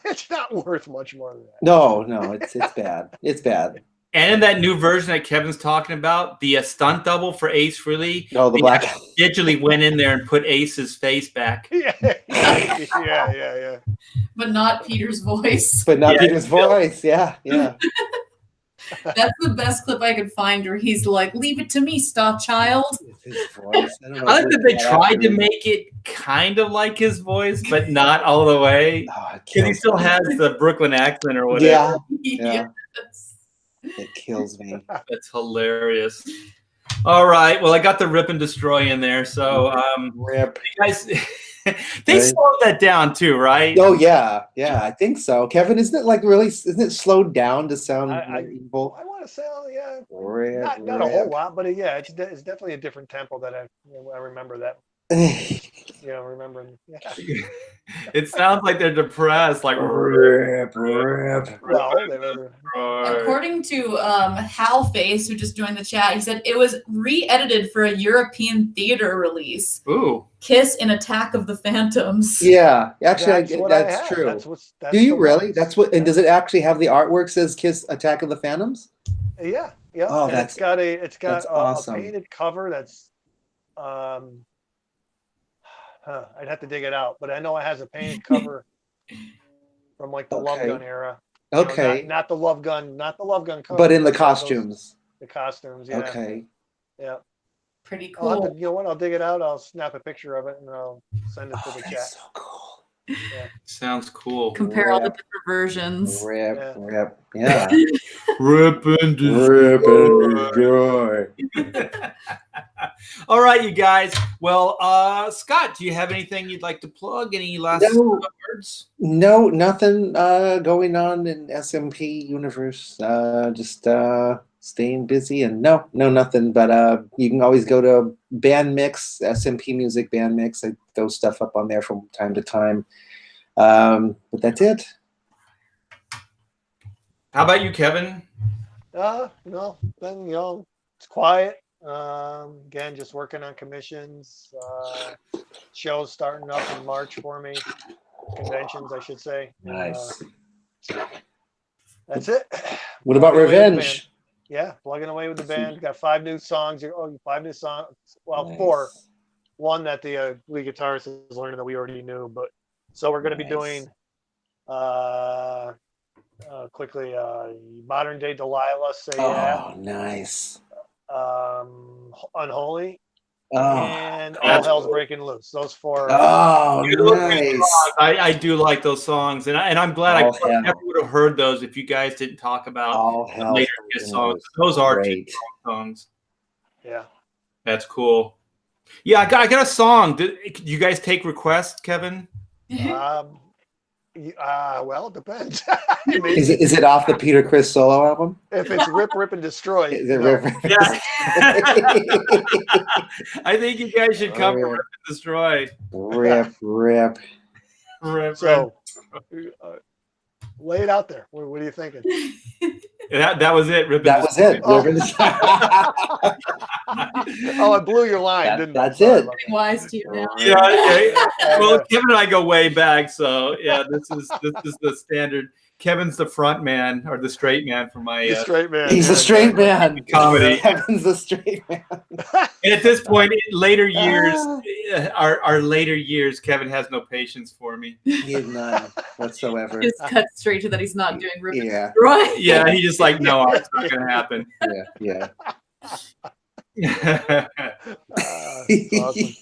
D: it's not worth much more than that.
C: No, it's bad. It's bad.
B: And in that new version that Kevin's talking about, the stunt double for Ace Frehley,
C: the black
B: digitally went in there and put Ace's face back.
D: Yeah.
A: But not Peter's voice.
C: But not Peter's voice. Yeah.
A: That's the best clip I could find where he's like, "Leave it to me, Star Child."
C: His voice. I
B: like that they tried to make it kind of like his voice, but not all the way. Because he still has the Brooklyn accent or whatever.
C: Yeah. It kills me.
B: That's hilarious. All right. Well, I got the rip and destroy in there. So,
C: rip.
B: guys, They
C: Right.
B: slowed that down too, right?
C: Oh yeah, I think so. Kevin, isn't it slowed down to sound more evil?
D: I want to say, yeah,
C: Rip,
D: not a whole lot, but yeah, it's definitely a different tempo that I remember that. Remembering. Yeah.
B: It sounds like they're depressed, like
C: rip.
D: No, they were.
A: According to Hal Face, who just joined the chat, he said it was re-edited for a European theater release.
B: Ooh.
A: Kiss in Attack of the Phantoms.
C: Yeah, actually, that's
D: have.
C: true.
D: That's
C: Do you really? That's what. And does it actually have the artwork says Kiss Attack of the Phantoms?
D: Yeah.
C: Oh,
D: and it's got
C: awesome.
D: a painted cover that's I'd have to dig it out, but I know it has a painted cover from like the Love Gun era.
C: Okay.
D: Not the Love Gun cover,
C: but in the costumes.
D: The costumes, yeah.
C: Okay.
D: Yeah.
A: Pretty cool.
D: You know what? I'll dig it out. I'll snap a picture of it and I'll send it to the chat.
C: So cool.
D: Yeah.
B: Sounds cool.
A: Compare all the different versions.
C: Rip. Yeah.
B: Rip and
C: destroy.
B: All right, you guys. Well, Scott, do you have anything you'd like to plug? Any last words?
C: No, nothing going on in SMP universe. Just staying busy and no, nothing. But you can always go to Band Mix, SMP Music Band Mix. I throw stuff up on there from time to time. But that's it.
B: How about you, Kevin?
D: No, then it's quiet. Again, just working on commissions. Shows starting up in March for me. Conventions, I should say.
C: Nice.
D: That's it.
C: What about Revenge?
D: Yeah, plugging away with the band. Got 5 new songs. 5 new songs. Well,
C: Nice.
D: 4. One that the lead guitarist is learning that we already knew, but so we're going to be doing quickly Modern Day Delilah, Say Yeah.
C: Oh, nice.
D: Unholy,
C: Oh,
D: and All Hell's Breaking Loose. Those 4.
C: Oh, nice.
B: I do like those songs, and I'm glad
C: All
B: I
C: Hell.
B: never would have heard those if you guys didn't talk about
C: All
B: the
C: Hell.
B: later Kiss songs. Those are
C: great.
B: two songs.
D: Yeah.
B: That's cool. Yeah, I got a song. Do you guys take requests, Kevin?
D: Well, it depends.
C: Is it off the Peter Criss solo album?
D: If it's Rip, and Destroy.
C: Is it
D: no.
C: Rip?
B: Yeah. I think you guys should cover Rip and Destroy.
C: Rip.
D: So, lay it out there. What are you thinking?
B: That was it. Rip and
C: That was
B: Destroy.
C: it. Rip and Destroy.
D: Oh, I blew your line, didn't I?
C: That's
D: Sorry
C: it.
D: about that.
A: Wise to you now.
B: Yeah. Okay. Well, Kevin and I go way back, so yeah, this is the standard. Kevin's the front man or the straight man for my
D: The straight man.
C: He's a straight man.
B: comedy.
C: Kevin's the straight man.
B: And at this point, in later years, our later years, Kevin has no patience for me.
C: He had none whatsoever.
A: Just cut straight to that he's not doing Rip and
C: Yeah.
A: Destroy.
B: Yeah, he just like, no, it's not going to happen.
C: Yeah.
D: Awesome.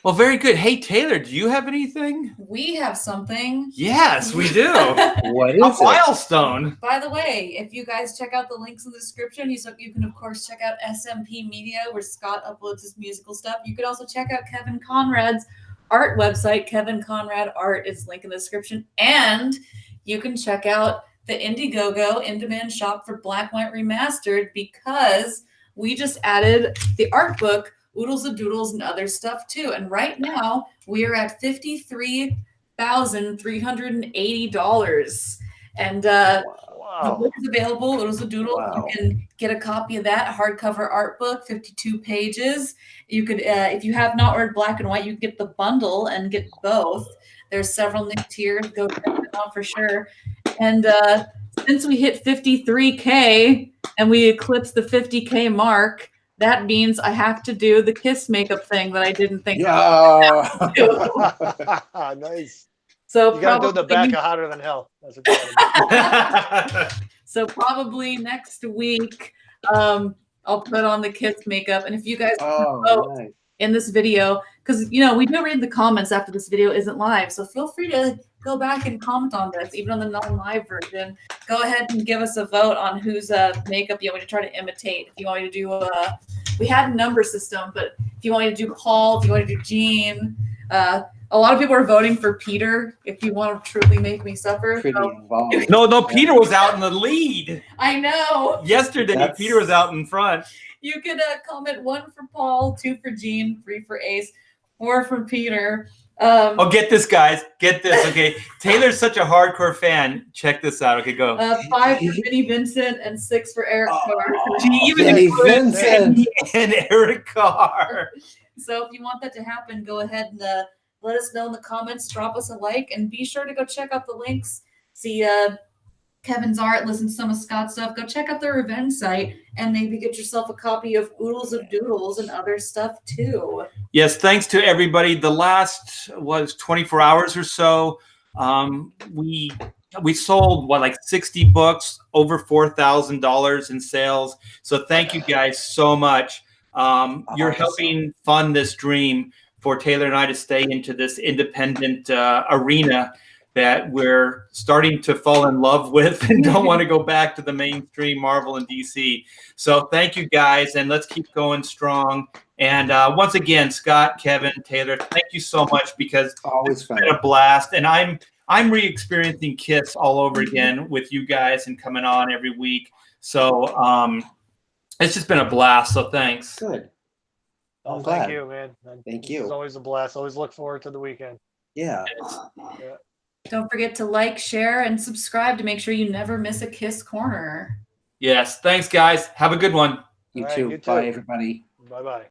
B: Well, very good. Hey, Taylor, do you have anything?
A: We have something.
B: Yes, we do.
C: What
B: A
C: is it?
B: milestone.
A: By the way, if you guys check out the links in the description, you can of course check out SMP Media, where Scott uploads his musical stuff. You could also check out Kevin Conrad's art website. Kevin Conrad Art is linked in the description, and you can check out the Indiegogo in-demand shop for Black White Remastered, because we just added the art book, Oodles of Doodles, and other stuff too. And right now we are at $53,380. And the book is available, Oodles of Doodles.
C: Wow.
A: You can get a copy of that hardcover art book, 52 pages. You could, if you have not ordered Black and White, you can get the bundle and get both. There's several new tiers. Go check them out for sure. And since we hit 53K and we eclipsed the 50K mark, that means I have to do the Kiss makeup thing that I didn't think
C: Yeah.
D: Nice.
A: So
D: You got to do the back of Hotter Than Hell. That's what you gotta do.
A: So probably next week, I'll put on the Kiss makeup. And if you guys vote
C: Nice.
A: in this video, because we do read the comments after this video isn't live, so feel free to go back and comment on this, even on the non-live version. Go ahead and give us a vote on whose makeup you want me to try to imitate. If you want me to do we had a number system, but if you want me to do Paul, if you want to do Gene, A lot of people are voting for Peter. If you want to truly make me suffer,
C: Pretty
A: so-
C: involved.
B: No, Peter was out in the lead
A: I know.
B: yesterday.
C: That's-
B: Peter was out in front.
A: You could comment 1 for Paul, 2 for Gene, 3 for Ace, 4 for Peter.
B: Oh, get this, guys. Get this. Okay, Taylor's such a hardcore fan. Check this out. Okay, go.
A: 5 for Vinnie Vincent and 6 for Eric Carr.
B: She even
C: Vinnie
B: included
C: Vincent.
B: Vinny and Eric Carr.
A: So if you want that to happen, go ahead and let us know in the comments. Drop us a like, and be sure to go check out the links. See Kevin's art, listen to some of Scott's stuff. Go check out the Revenge site, and maybe get yourself a copy of Oodles of Doodles and other stuff too.
B: Yes, thanks to everybody. The last was 24 hours or so. We sold like 60 books, over $4,000 in sales. So thank you guys so much. You're helping fund this dream for Taylor and I to stay into this independent arena that we're starting to fall in love with and don't want to go back to the mainstream Marvel and DC. So thank you guys, and let's keep going strong. And once again, Scott, Kevin, Taylor, thank you so much, because
C: Always
B: it's
C: fun.
B: been a blast. And I'm re-experiencing KISS all over again with you guys and coming on every week. So it's just been a blast. So thanks.
C: Good.
D: Oh,
C: I'm
D: thank
C: glad.
D: you, man.
C: Thank you.
D: It's always a blast. Always look forward to the weekend.
C: Yeah.
A: Don't forget to like, share, and subscribe to make sure you never miss a KISS Corner.
B: Yes. Thanks, guys. Have a good one.
C: You
D: All right,
C: too.
D: you too.
C: Bye, everybody.
D: Bye-bye.